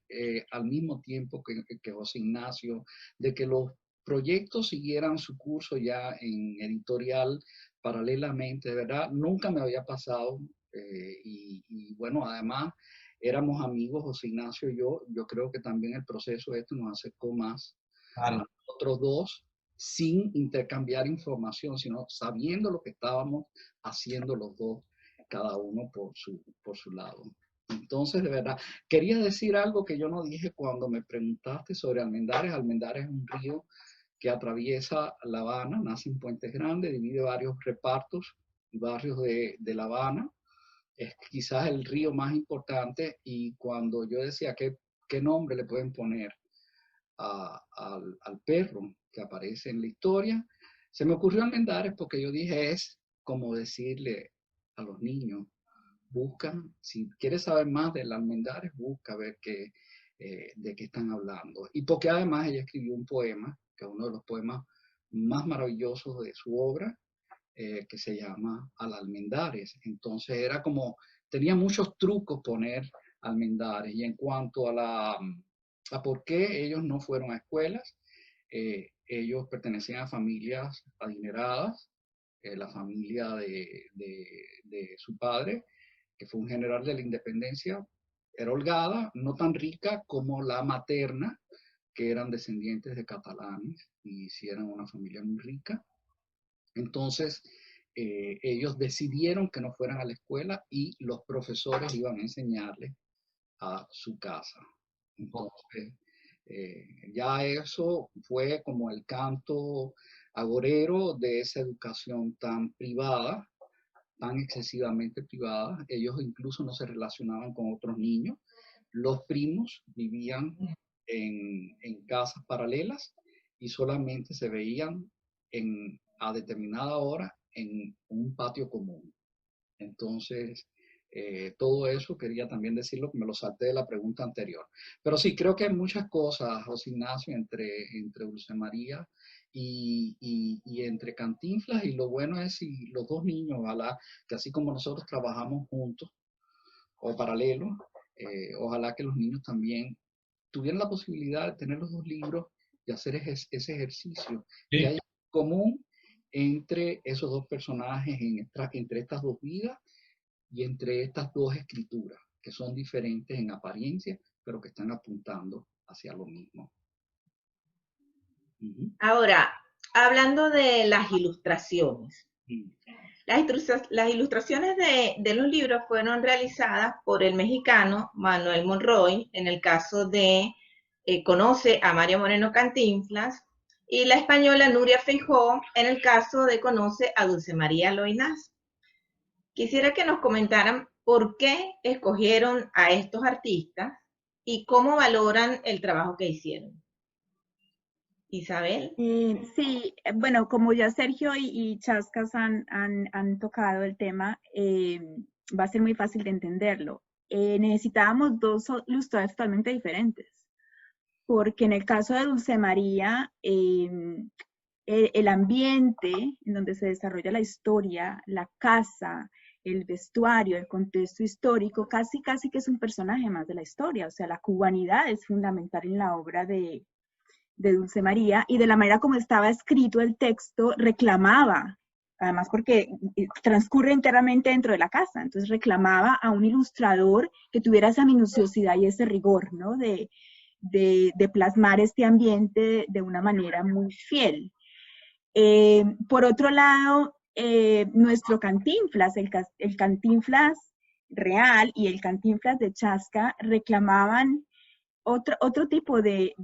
al mismo tiempo que José Ignacio, de que los proyectos siguieran su curso ya en editorial paralelamente, de verdad, nunca me había pasado. Y bueno, además éramos amigos, José Ignacio y yo creo que también el proceso este nos acercó más a Claro. nosotros dos, sin intercambiar información, sino sabiendo lo que estábamos haciendo los dos, cada uno por su lado. Entonces, de verdad, quería decir algo que yo no dije cuando me preguntaste sobre Almendares. Almendares es un río que atraviesa La Habana, nace en Puentes Grandes, divide varios repartos y barrios de La Habana. Es quizás el río más importante, y cuando yo decía qué nombre le pueden poner al perro que aparece en la historia, se me ocurrió Almendares porque yo dije, es como decirle a los niños, buscan, si quieres saber más del Almendares, busca ver de qué están hablando. Y porque además ella escribió un poema, que es uno de los poemas más maravillosos de su obra, que se llama Al Almendares. Entonces era como, tenía muchos trucos poner Almendares. Y en cuanto a por qué ellos no fueron a escuelas, ellos pertenecían a familias adineradas, la familia de su padre, que fue un general de la independencia, era holgada, no tan rica como la materna, que eran descendientes de catalanes, y sí eran una familia muy rica. Entonces, ellos decidieron que no fueran a la escuela y los profesores iban a enseñarles a su casa. Entonces, ya eso fue como el canto agorero de esa educación tan privada, tan excesivamente privada. Ellos incluso no se relacionaban con otros niños. Los primos vivían en casas paralelas y solamente se veían a determinada hora en un patio común. Entonces, todo eso quería también decirlo, que me lo salté de la pregunta anterior. Pero sí, creo que hay muchas cosas, José Ignacio, entre Dulce María y entre Cantinflas, y lo bueno es si los dos niños, ojalá que así como nosotros trabajamos juntos o paralelos, ojalá que los niños también tuvieran la posibilidad de tener los dos libros y hacer ese ejercicio, Sí. que haya común entre esos dos personajes, entre estas dos vidas y entre estas dos escrituras, que son diferentes en apariencia, pero que están apuntando hacia lo mismo. Ahora, hablando de las ilustraciones. Las ilustraciones de los libros fueron realizadas por el mexicano Manuel Monroy, en el caso de Conoce a Mario Moreno Cantinflas, y la española Nuria Feijó, en el caso de Conoce a Dulce María Loinaz. Quisiera que nos comentaran por qué escogieron a estos artistas y cómo valoran el trabajo que hicieron. Isabel. Sí, bueno, como ya Sergio y Chascas han tocado el tema, va a ser muy fácil de entenderlo. Necesitábamos dos ilustradores totalmente diferentes, porque en el caso de Dulce María, el ambiente en donde se desarrolla la historia, la casa, el vestuario, el contexto histórico, casi que es un personaje más de la historia. O sea, la cubanidad es fundamental en la obra de Dulce María, y de la manera como estaba escrito el texto reclamaba, además porque transcurre enteramente dentro de la casa, entonces reclamaba a un ilustrador que tuviera esa minuciosidad y ese rigor, ¿no? De plasmar este ambiente de una manera muy fiel. Por otro lado, nuestro Cantinflas, el Cantinflas real y el Cantinflas de Chasca reclamaban otro tipo de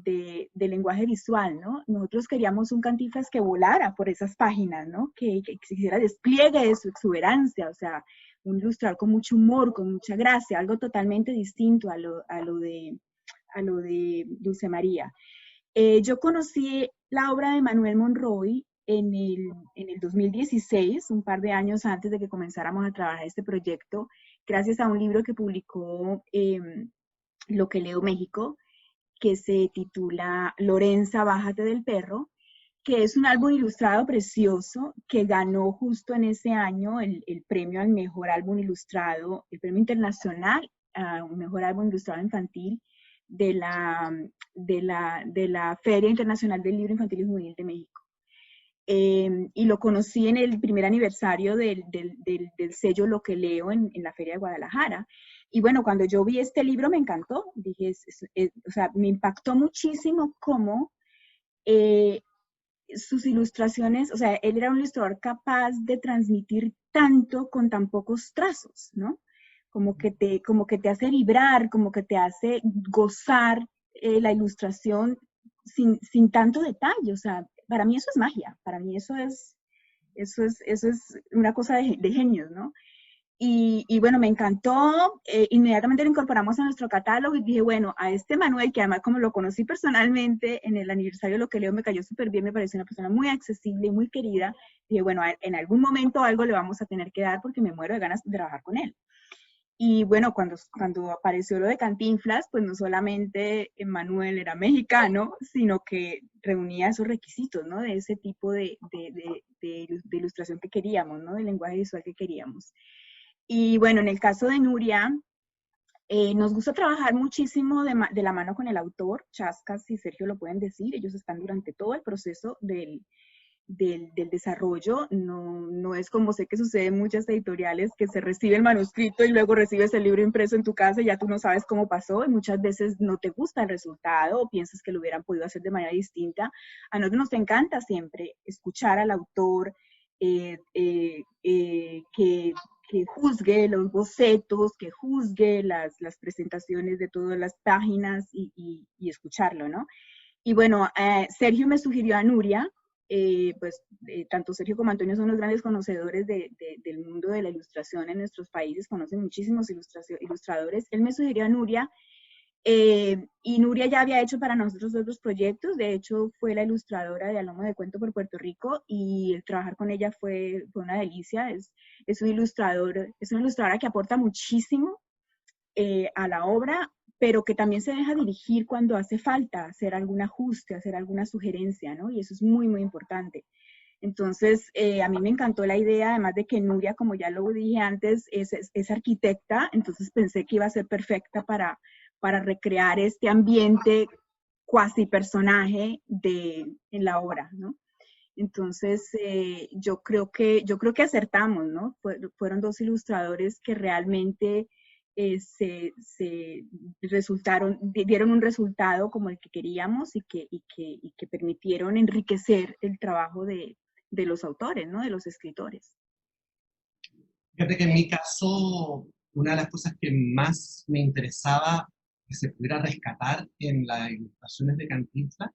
lenguaje visual, ¿no? Nosotros queríamos un Cantinflas que volara por esas páginas, ¿no? Que hiciera despliegue de su exuberancia, o sea, un ilustrador con mucho humor, con mucha gracia, algo totalmente distinto a lo de Dulce María. Yo conocí la obra de Manuel Monroy en el 2016, un par de años antes de que comenzáramos a trabajar este proyecto, gracias a un libro que publicó Lo que leo México, que se titula Lorenza, bájate del perro, que es un álbum ilustrado precioso que ganó justo en ese año el premio al mejor álbum ilustrado, el premio internacional a un mejor álbum ilustrado infantil de la Feria Internacional del Libro Infantil y Juvenil de México. Y lo conocí en el primer aniversario del sello Lo que leo en la Feria de Guadalajara. Y bueno, cuando yo vi este libro me encantó. Dije, o sea, me impactó muchísimo cómo sus ilustraciones, o sea, él era un ilustrador capaz de transmitir tanto con tan pocos trazos, ¿no? Como que te hace vibrar, como que te hace gozar la ilustración sin tanto detalle. O sea, para mí eso es magia, para mí eso es una cosa de genios, ¿no? Y bueno, me encantó, inmediatamente lo incorporamos a nuestro catálogo y dije, bueno, a este Manuel, que además como lo conocí personalmente en el aniversario de Lo que leo, me cayó súper bien, me pareció una persona muy accesible y muy querida, dije, bueno, en algún momento algo le vamos a tener que dar porque me muero de ganas de trabajar con él. Y bueno, cuando apareció lo de Cantinflas, pues no solamente Manuel era mexicano, sino que reunía esos requisitos, ¿no? De ese tipo de ilustración que queríamos, ¿no? Del lenguaje visual que queríamos. Y bueno, en el caso de Nuria, nos gusta trabajar muchísimo de la mano con el autor. Chascas y Sergio lo pueden decir, ellos están durante todo el proceso del desarrollo. No es como sé que sucede en muchas editoriales, que se recibe el manuscrito y luego recibes el libro impreso en tu casa y ya tú no sabes cómo pasó, y muchas veces no te gusta el resultado o piensas que lo hubieran podido hacer de manera distinta. A nosotros nos encanta siempre escuchar al autor, que juzgue los bocetos, que juzgue las presentaciones de todas las páginas y escucharlo, ¿no? Y bueno, Sergio me sugirió a Nuria, tanto Sergio como Antonio son los grandes conocedores del mundo de la ilustración en nuestros países, conocen muchísimos ilustradores. Él me sugirió a Nuria, y Nuria ya había hecho para nosotros otros proyectos. De hecho fue la ilustradora de Al Lomo de Cuento por Puerto Rico, y el trabajar con ella fue una delicia. Es una ilustradora que aporta muchísimo a la obra, pero que también se deja dirigir cuando hace falta hacer algún ajuste, hacer alguna sugerencia, ¿no? Y eso es muy, muy importante. Entonces, a mí me encantó la idea, además de que Nuria, como ya lo dije antes, es arquitecta, entonces pensé que iba a ser perfecta para recrear este ambiente cuasi personaje en la obra, ¿no? Entonces, yo creo que acertamos, ¿no? Fueron dos ilustradores que realmente dieron un resultado como el que queríamos, y que permitieron enriquecer el trabajo de los autores, ¿no? De los escritores. Fíjate que en mi caso, una de las cosas que más me interesaba que se pudiera rescatar en las ilustraciones de Cantinflas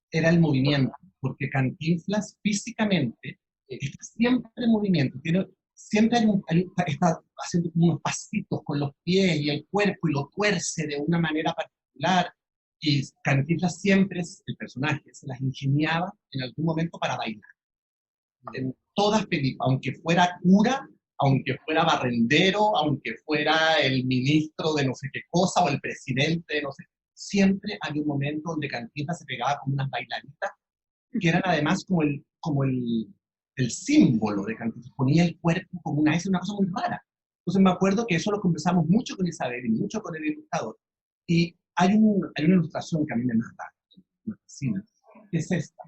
era el movimiento, porque Cantinflas físicamente está siempre en movimiento, siempre está haciendo como unos pasitos con los pies y el cuerpo, y lo tuerce de una manera particular, y Cantinflas siempre el personaje se las ingeniaba en algún momento para bailar. En todas películas, aunque fuera cura, aunque fuera barrendero, aunque fuera el ministro de no sé qué cosa, o el presidente de no sé qué, siempre había un momento donde Cantinflas se pegaba con unas bailaritas, que eran además como el símbolo de Cantinflas, ponía el cuerpo como una cosa muy rara. Entonces me acuerdo que eso lo conversamos mucho con Isabel y mucho con el ilustrador, y hay una ilustración que a mí me mata, me fascina, que es esta.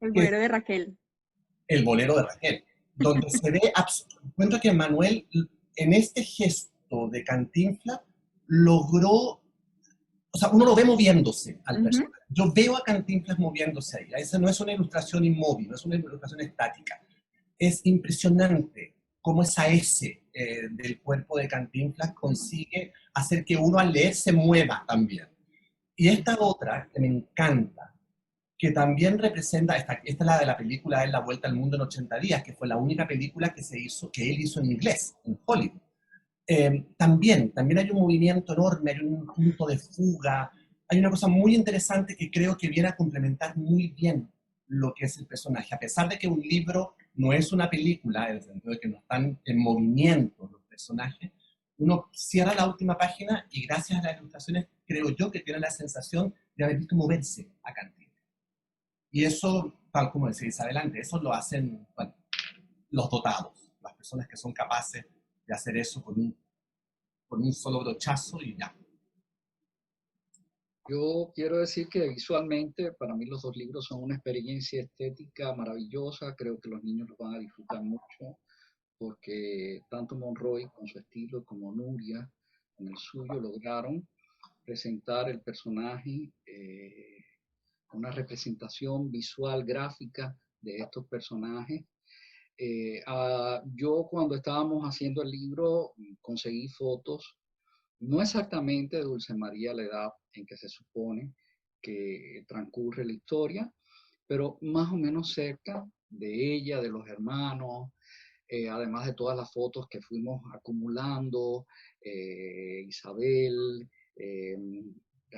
El bolero de Raquel. El bolero de Raquel, donde se ve, encuentro que Manuel, en este gesto de Cantinflas, logró, o sea, uno lo ve moviéndose al personaje. Yo veo a Cantinflas moviéndose ahí. Esa no es una ilustración inmóvil, no es una ilustración estática. Es impresionante cómo esa S del cuerpo de Cantinflas consigue hacer que uno al leer se mueva también. Y esta otra, que me encanta, que también representa, esta es la de la película La Vuelta al Mundo en 80 días, que fue la única película que él hizo en inglés, en Hollywood. También hay un movimiento enorme, hay un punto de fuga, hay una cosa muy interesante que creo que viene a complementar muy bien lo que es el personaje. A pesar de que un libro no es una película, en el sentido de que no están en movimiento los personajes, uno cierra la última página y gracias a las ilustraciones creo yo que tiene la sensación de haber visto moverse a Cantinflas. Y eso, tal como decía Isabel antes, eso lo hacen, bueno, los dotados, las personas que son capaces de hacer eso con un solo brochazo y ya. Yo quiero decir que visualmente para mí los dos libros son una experiencia estética maravillosa. Creo que los niños los van a disfrutar mucho porque tanto Monroy con su estilo como Nuria con el suyo lograron presentar el personaje, una representación visual, gráfica de estos personajes. Yo cuando estábamos haciendo el libro conseguí fotos, no exactamente de Dulce María la edad en que se supone que transcurre la historia, pero más o menos cerca de ella, de los hermanos, además de todas las fotos que fuimos acumulando, Isabel,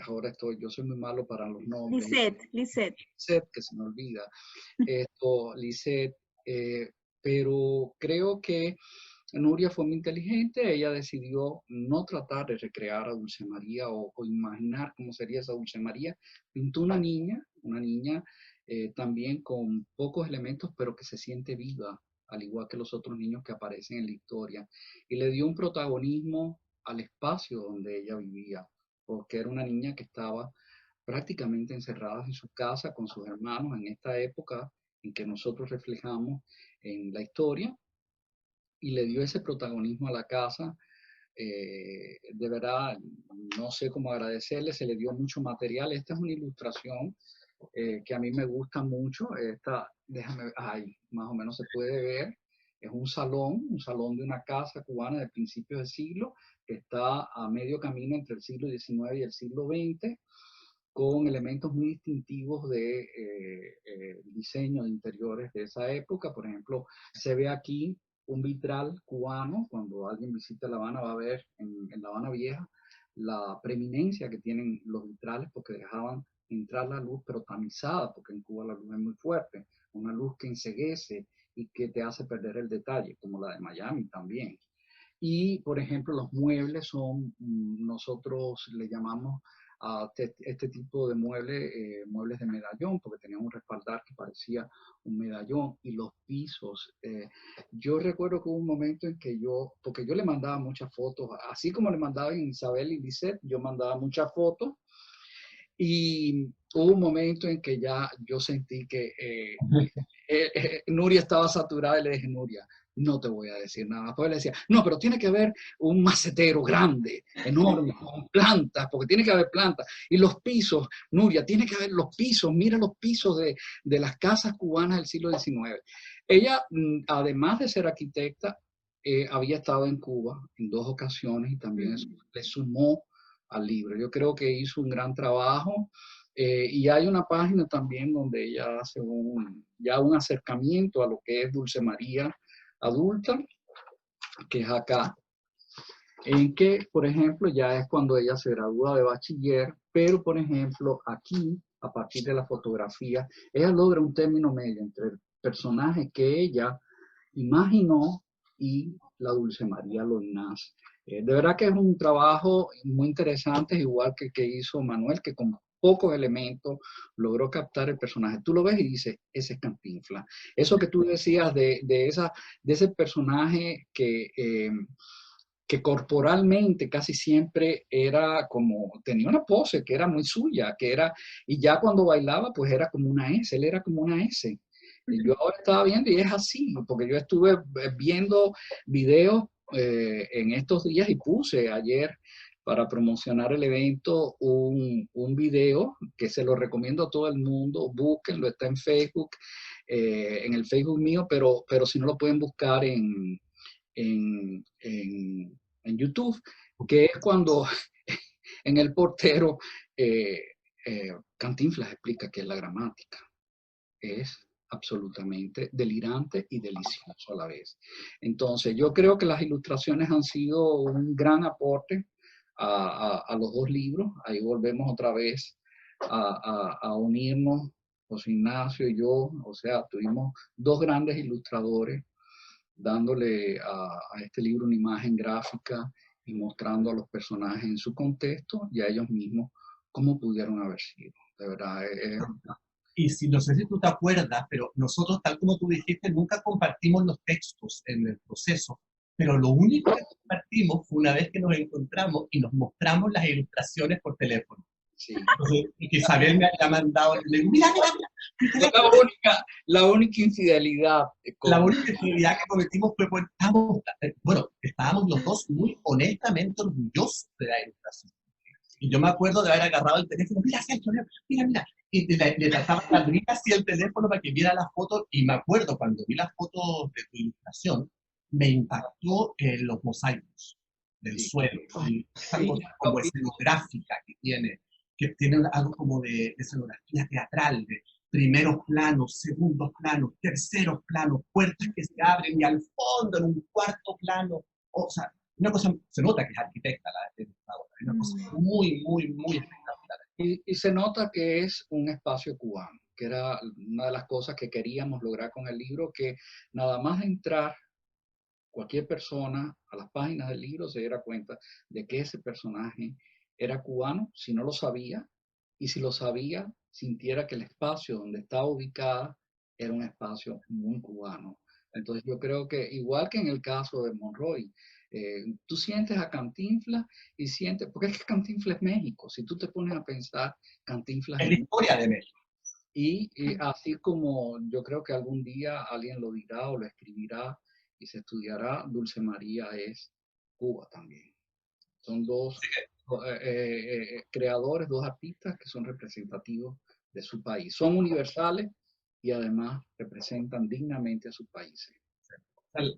ahora yo soy muy malo para los nombres. Lisette, Que se me olvida. Lisette, pero creo que Nuria fue muy inteligente, ella decidió no tratar de recrear a Dulce María o imaginar cómo sería esa Dulce María, pintó una niña también con pocos elementos, pero que se siente viva, al igual que los otros niños que aparecen en la historia, y le dio un protagonismo al espacio donde ella vivía, porque era una niña que estaba prácticamente encerrada en su casa con sus hermanos en esta época en que nosotros reflejamos en la historia, y le dio ese protagonismo a la casa. De verdad, no sé cómo agradecerle, se le dio mucho material. Esta es una ilustración que a mí me gusta mucho. Esta, déjame, ahí, más o menos se puede ver. Es un salón de una casa cubana de principios del siglo, que está a medio camino entre el siglo XIX y el siglo XX, con elementos muy distintivos de diseño de interiores de esa época. Por ejemplo, se ve aquí un vitral cubano. Cuando alguien visita La Habana va a ver en La Habana Vieja la preeminencia que tienen los vitrales, porque dejaban entrar la luz, pero tamizada, porque en Cuba la luz es muy fuerte, una luz que enceguece y que te hace perder el detalle, como la de Miami también. Y, por ejemplo, los muebles son, nosotros le llamamos a este tipo de muebles de medallón, porque tenían un respaldar que parecía un medallón. Y los pisos, yo recuerdo que hubo un momento en que porque yo le mandaba muchas fotos, así como le mandaba a Isabel y Lisette, yo mandaba muchas fotos, y hubo un momento en que ya yo sentí que Nuria estaba saturada, y le dije: Nuria, no te voy a decir nada. Pues le decía: no, pero tiene que haber un macetero grande, enorme, con plantas, porque tiene que haber plantas. Y los pisos, Nuria, tiene que haber los pisos, mira los pisos de las casas cubanas del siglo XIX. Ella, además de ser arquitecta, había estado en Cuba en 2 ocasiones, y también eso le sumó al libro. Yo creo que hizo un gran trabajo. Y hay una página también donde ella hace un acercamiento a lo que es Dulce María adulta, que es acá, en que, por ejemplo, ya es cuando ella se gradúa de bachiller, pero, por ejemplo, aquí, a partir de la fotografía, ella logra un término medio entre el personaje que ella imaginó y la Dulce María Loinás. De verdad que es un trabajo muy interesante, igual que el que hizo Manuel, que con pocos elementos logró captar el personaje. Tú lo ves y dices: ese es Cantinflas. Eso que tú decías de ese personaje que corporalmente casi siempre era como, tenía una pose que era muy suya, y ya cuando bailaba pues era como una S, él era como una S. Y yo ahora estaba viendo y es así, porque yo estuve viendo videos en estos días, y puse ayer para promocionar el evento un video que se lo recomiendo a todo el mundo. Búsquenlo, está en Facebook, en el Facebook mío, pero si no lo pueden buscar en YouTube, que es cuando en El Portero Cantinflas explica qué es la gramática. Es absolutamente delirante y delicioso a la vez. Entonces, yo creo que las ilustraciones han sido un gran aporte a los dos libros. Ahí volvemos otra vez a unirnos, José Ignacio y yo. O sea, tuvimos dos grandes ilustradores dándole a este libro una imagen gráfica y mostrando a los personajes en su contexto y a ellos mismos cómo pudieron haber sido. De verdad, Y si no sé si tú te acuerdas, pero nosotros, tal como tú dijiste, nunca compartimos los textos en el proceso, pero lo único que compartimos fue una vez que nos encontramos y nos mostramos las ilustraciones por teléfono. sí. Entonces, y que Isabel me había mandado, le digo, mira, mira, La única infidelidad. La única infidelidad que cometimos fue porque estábamos los dos muy honestamente orgullosos de la ilustración. Y yo me acuerdo de haber agarrado el teléfono, mira, Sergio, mira, mira. Y le trataba de abrir así el teléfono para que viera las fotos. Y me acuerdo, cuando vi las fotos de tu ilustración, me impactó los mosaicos del suelo. Y esa cosa como escenográfica que tiene algo como de escenografía teatral, de primeros planos, segundos planos, terceros planos, puertas que se abren y al fondo en un cuarto plano. O sea, una cosa, se nota que es arquitecta la ilustradora, es una cosa muy, muy, muy espectacular. Y se nota que es un espacio cubano, que era una de las cosas que queríamos lograr con el libro, que nada más de entrar cualquier persona a las páginas del libro se diera cuenta de que ese personaje era cubano, si no lo sabía, y si lo sabía, sintiera que el espacio donde estaba ubicada era un espacio muy cubano. Entonces yo creo que, igual que en el caso de Monroy, tú sientes a Cantinflas y sientes, porque es que Cantinflas es México, si tú te pones a pensar, Cantinflas es la historia de México. Y así como yo creo que algún día alguien lo dirá o lo escribirá y se estudiará, Dulce María es Cuba también. Son dos creadores, dos artistas que son representativos de su país. Son universales y además representan dignamente a sus países.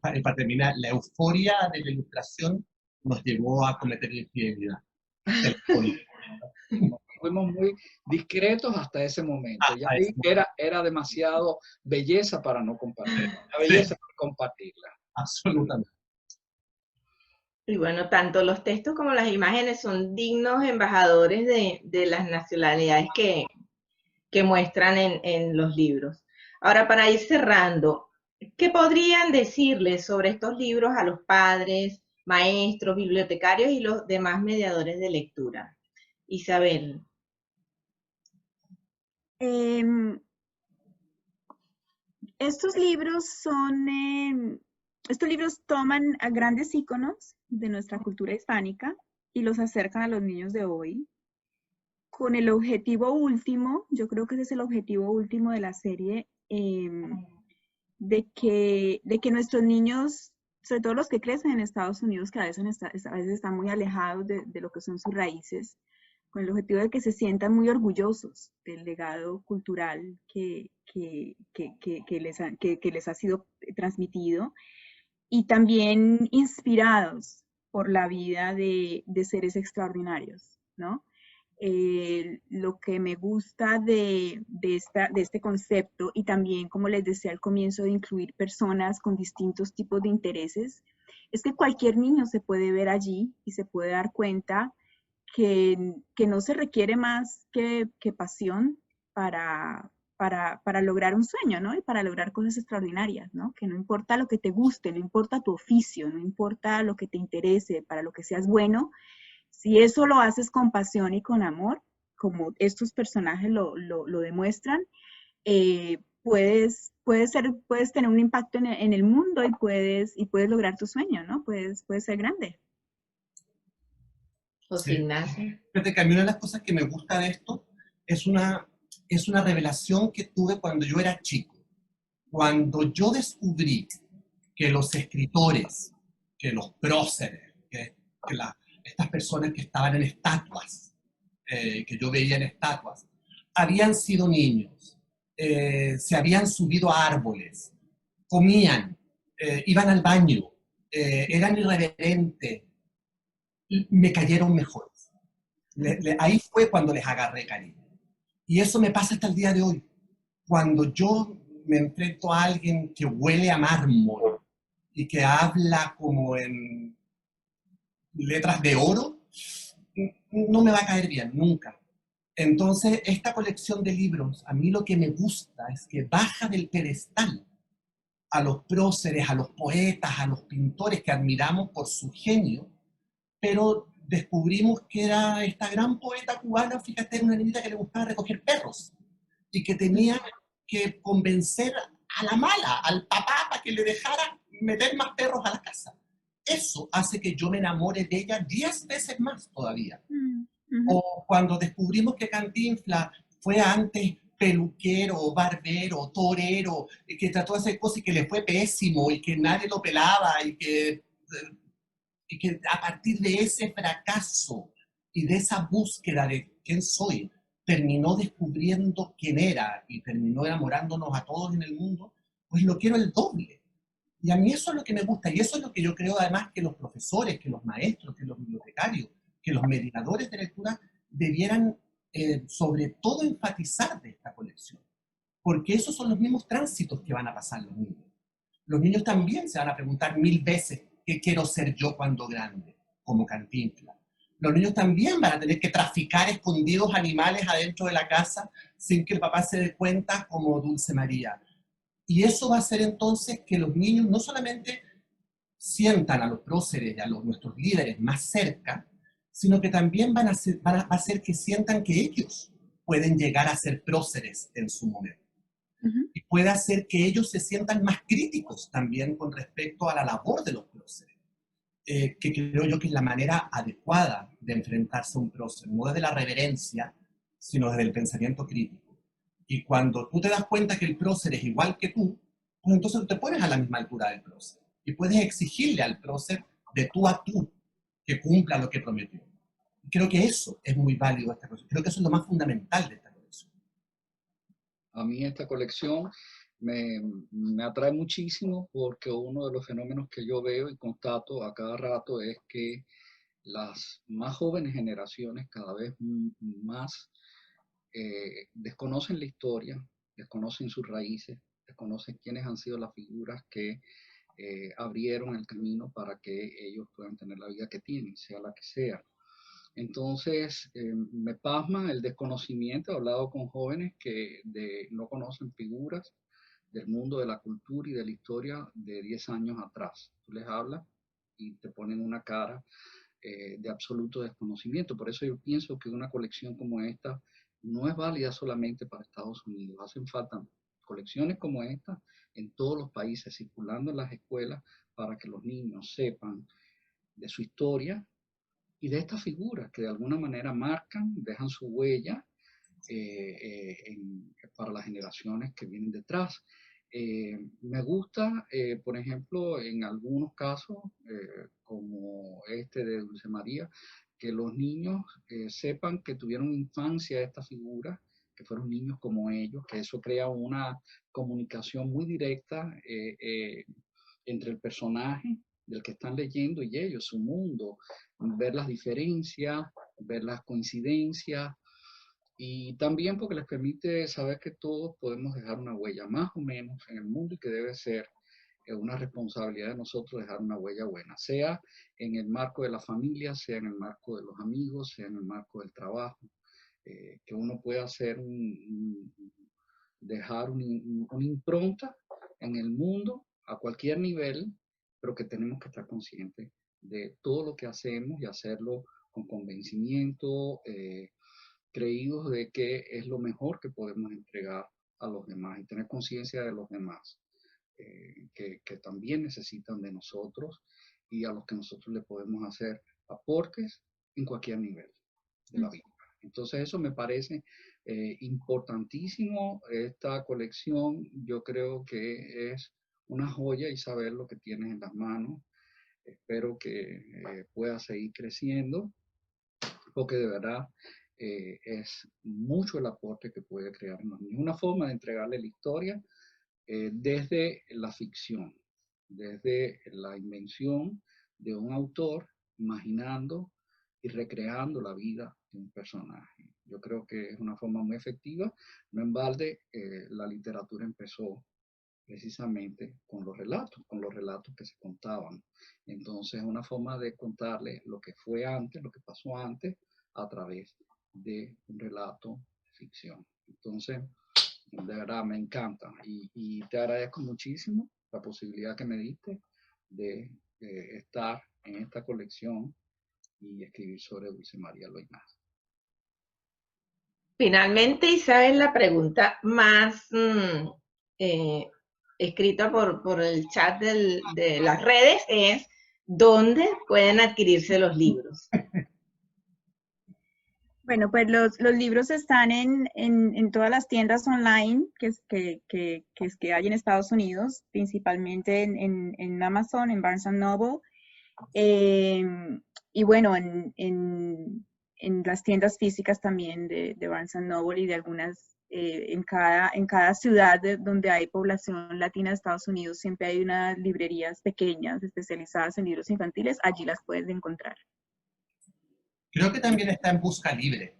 Para terminar, la euforia de la ilustración nos llevó a cometer infidelidad. Fuimos muy discretos hasta ese momento. Ya ahí era demasiado belleza para no compartirla. La belleza para compartirla. Absolutamente. Y bueno, tanto los textos como las imágenes son dignos embajadores de las nacionalidades que muestran en los libros. Ahora, para ir cerrando, ¿qué podrían decirles sobre estos libros a los padres, maestros, bibliotecarios y los demás mediadores de lectura? Isabel. Estos libros toman a grandes íconos de nuestra cultura hispánica y los acercan a los niños de hoy con el objetivo último, yo creo que ese es el objetivo último de la serie, de que nuestros niños, sobre todo los que crecen en Estados Unidos, que a veces están muy alejados de lo que son sus raíces, con el objetivo de que se sientan muy orgullosos del legado cultural que les ha sido transmitido y también inspirados por la vida de seres extraordinarios, ¿no? Lo que me gusta de este concepto y también, como les decía al comienzo, de incluir personas con distintos tipos de intereses, es que cualquier niño se puede ver allí y se puede dar cuenta que no se requiere más que pasión para lograr un sueño, ¿no? Y para lograr cosas extraordinarias, ¿no? Que no importa lo que te guste, no importa tu oficio, no importa lo que te interese, para lo que seas bueno, si eso lo haces con pasión y con amor, como estos personajes lo demuestran, puedes tener un impacto en el mundo y puedes lograr tu sueño, ¿no? Puedes ser grande. José Ignacio. Fíjate que a mí una de las cosas que me gusta de esto es una revelación que tuve cuando yo era chico. Cuando yo descubrí que los escritores, que los próceres, estas personas que estaban en estatuas, que yo veía en estatuas, habían sido niños, se habían subido a árboles, comían, iban al baño, eran irreverentes, y me cayeron mejores. Ahí fue cuando les agarré cariño. Y eso me pasa hasta el día de hoy. Cuando yo me enfrento a alguien que huele a mármol y que habla como en letras de oro, no me va a caer bien, nunca. Entonces, esta colección de libros, a mí lo que me gusta es que baja del pedestal a los próceres, a los poetas, a los pintores que admiramos por su genio, pero descubrimos que era esta gran poeta cubana, fíjate, era una niñita que le gustaba recoger perros y que tenía que convencer a la mala, al papá, para que le dejara meter más perros a la casa. Eso hace que yo me enamore de ella 10 veces más todavía. O cuando descubrimos que Cantinflas fue antes peluquero, barbero, torero, y que trató de hacer cosas y que le fue pésimo y que nadie lo pelaba y que a partir de ese fracaso y de esa búsqueda de quién soy, terminó descubriendo quién era y terminó enamorándonos a todos en el mundo, pues lo quiero el doble. Y a mí eso es lo que me gusta y eso es lo que yo creo además que los profesores, que los maestros, que los bibliotecarios, que los mediadores de lectura debieran sobre todo enfatizar de esta colección. Porque esos son los mismos tránsitos que van a pasar los niños. Los niños también se van a preguntar 1000 veces qué quiero ser yo cuando grande, como Cantinflas. Los niños también van a tener que traficar escondidos animales adentro de la casa sin que el papá se dé cuenta, como Dulce María. Y eso va a hacer entonces que los niños no solamente sientan a los próceres y a nuestros líderes más cerca, sino que también va a hacer que sientan que ellos pueden llegar a ser próceres en su momento. Y puede hacer que ellos se sientan más críticos también con respecto a la labor de los próceres, que creo yo que es la manera adecuada de enfrentarse a un prócer, no desde la reverencia, sino desde el pensamiento crítico. Y cuando tú te das cuenta que el prócer es igual que tú, pues entonces te pones a la misma altura del prócer y puedes exigirle al prócer de tú a tú que cumpla lo que prometió. Y creo que eso es muy válido esta cosa. Creo que eso es lo más fundamental de esta colección. A mí esta colección me atrae muchísimo porque uno de los fenómenos que yo veo y constato a cada rato es que las más jóvenes generaciones cada vez más desconocen la historia, desconocen sus raíces, desconocen quiénes han sido las figuras que abrieron el camino para que ellos puedan tener la vida que tienen, sea la que sea. Entonces, me pasma el desconocimiento. He hablado con jóvenes que no conocen figuras del mundo de la cultura y de la historia de 10 años atrás. Tú les hablas y te ponen una cara de absoluto desconocimiento. Por eso yo pienso que una colección como esta no es válida solamente para Estados Unidos. Hacen falta colecciones como esta en todos los países, circulando en las escuelas para que los niños sepan de su historia y de estas figuras que de alguna manera marcan, dejan su huella para las generaciones que vienen detrás. Me gusta, por ejemplo, en algunos casos, como este de Dulce María, que los niños sepan que tuvieron infancia estas figuras, que fueron niños como ellos, que eso crea una comunicación muy directa entre el personaje del que están leyendo y ellos, su mundo, ver las diferencias, ver las coincidencias, y también porque les permite saber que todos podemos dejar una huella más o menos en el mundo y que debe ser una responsabilidad de nosotros dejar una huella buena, sea en el marco de la familia, sea en el marco de los amigos, sea en el marco del trabajo, que uno pueda hacer dejar una impronta en el mundo a cualquier nivel, pero que tenemos que estar conscientes de todo lo que hacemos y hacerlo con convencimiento, creídos de que es lo mejor que podemos entregar a los demás y tener conciencia de los demás, que también necesitan de nosotros y a los que nosotros le podemos hacer aportes en cualquier nivel de la vida. Entonces eso me parece importantísimo, esta colección. Yo creo que es una joya y saber lo que tienes en las manos. Espero que pueda seguir creciendo, porque de verdad es mucho el aporte que puede crear en los niños. Una forma de entregarle la historia desde la ficción, desde la invención de un autor, imaginando y recreando la vida de un personaje. Yo creo que es una forma muy efectiva. No en balde, la literatura empezó precisamente con los relatos que se contaban. Entonces, es una forma de contarle lo que fue antes, lo que pasó antes, a través de un relato de ficción. Entonces, de verdad me encanta y te agradezco muchísimo la posibilidad que me diste de estar en esta colección y escribir sobre Dulce María Loynaz. Finalmente, Isabel, la pregunta más escrita por el chat de las redes es, ¿dónde pueden adquirirse los libros? Bueno, pues los libros están en todas las tiendas online que hay en Estados Unidos, principalmente en Amazon, en Barnes & Noble, y bueno, en las tiendas físicas también de Barnes & Noble y de algunas, en cada ciudad donde hay población latina de Estados Unidos, siempre hay unas librerías pequeñas especializadas en libros infantiles, allí las puedes encontrar. Creo que también está en Busca Libre,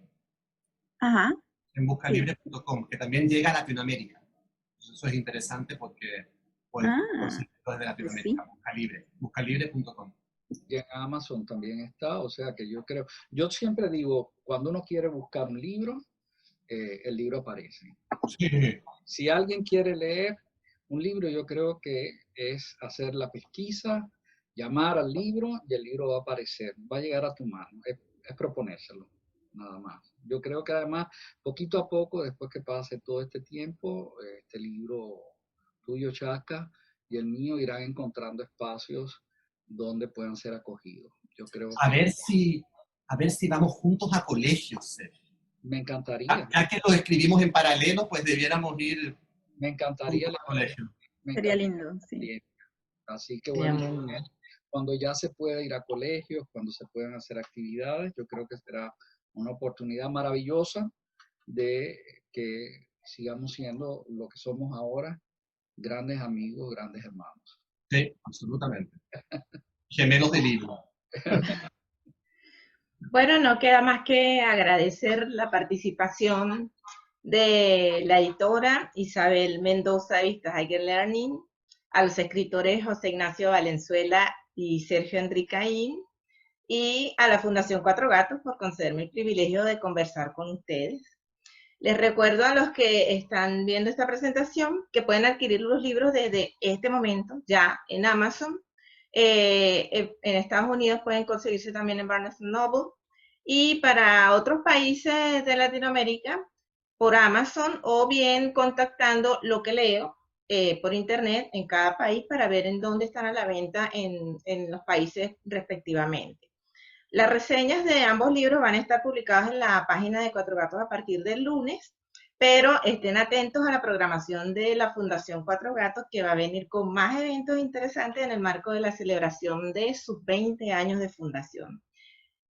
Ajá. en buscalibre.com, que también llega a Latinoamérica. Entonces, eso es interesante porque puedes conseguirlo desde Latinoamérica. Sí. Buscalibre.com. Y en Amazon también está, o sea que yo siempre digo, cuando uno quiere buscar un libro, el libro aparece. Sí. Si alguien quiere leer un libro, yo creo que es hacer la pesquisa, llamar al libro y el libro va a aparecer, va a llegar a tu mano, es proponérselo, nada más. Yo creo que además, poquito a poco, después que pase todo este tiempo, este libro tuyo, Chasca, y el mío irán encontrando espacios donde puedan ser acogidos. Yo creo A que ver si vamos juntos a colegios, Sergio. me encantaría. Ya que lo escribimos en paralelo, pues debiéramos ir Me encantaría juntos a colegio. Sería lindo, sí. Así que bueno, cuando ya se pueda ir a colegios, cuando se puedan hacer actividades, yo creo que será una oportunidad maravillosa de que sigamos siendo lo que somos ahora, grandes amigos, grandes hermanos. Sí, absolutamente. Gemelos de libro. Bueno, no queda más que agradecer la participación de la editora Isabel Mendoza de Vista Learning, a los escritores José Ignacio Valenzuela y Sergio Enricaín, y a la Fundación Cuatro Gatos por concederme el privilegio de conversar con ustedes. Les recuerdo a los que están viendo esta presentación que pueden adquirir los libros desde este momento ya en Amazon. En Estados Unidos pueden conseguirse también en Barnes & Noble. Y para otros países de Latinoamérica, por Amazon o bien contactando Lo que Leo por internet en cada país para ver en dónde están a la venta en los países respectivamente. Las reseñas de ambos libros van a estar publicadas en la página de Cuatro Gatos a partir del lunes, pero estén atentos a la programación de la Fundación Cuatro Gatos, que va a venir con más eventos interesantes en el marco de la celebración de sus 20 años de fundación.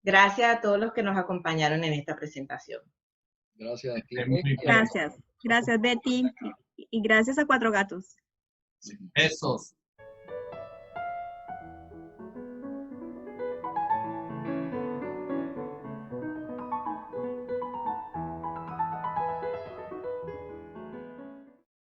Gracias a todos los que nos acompañaron en esta presentación. Gracias a ti. Gracias. Gracias, Betty. Y gracias a Cuatro Gatos. Besos.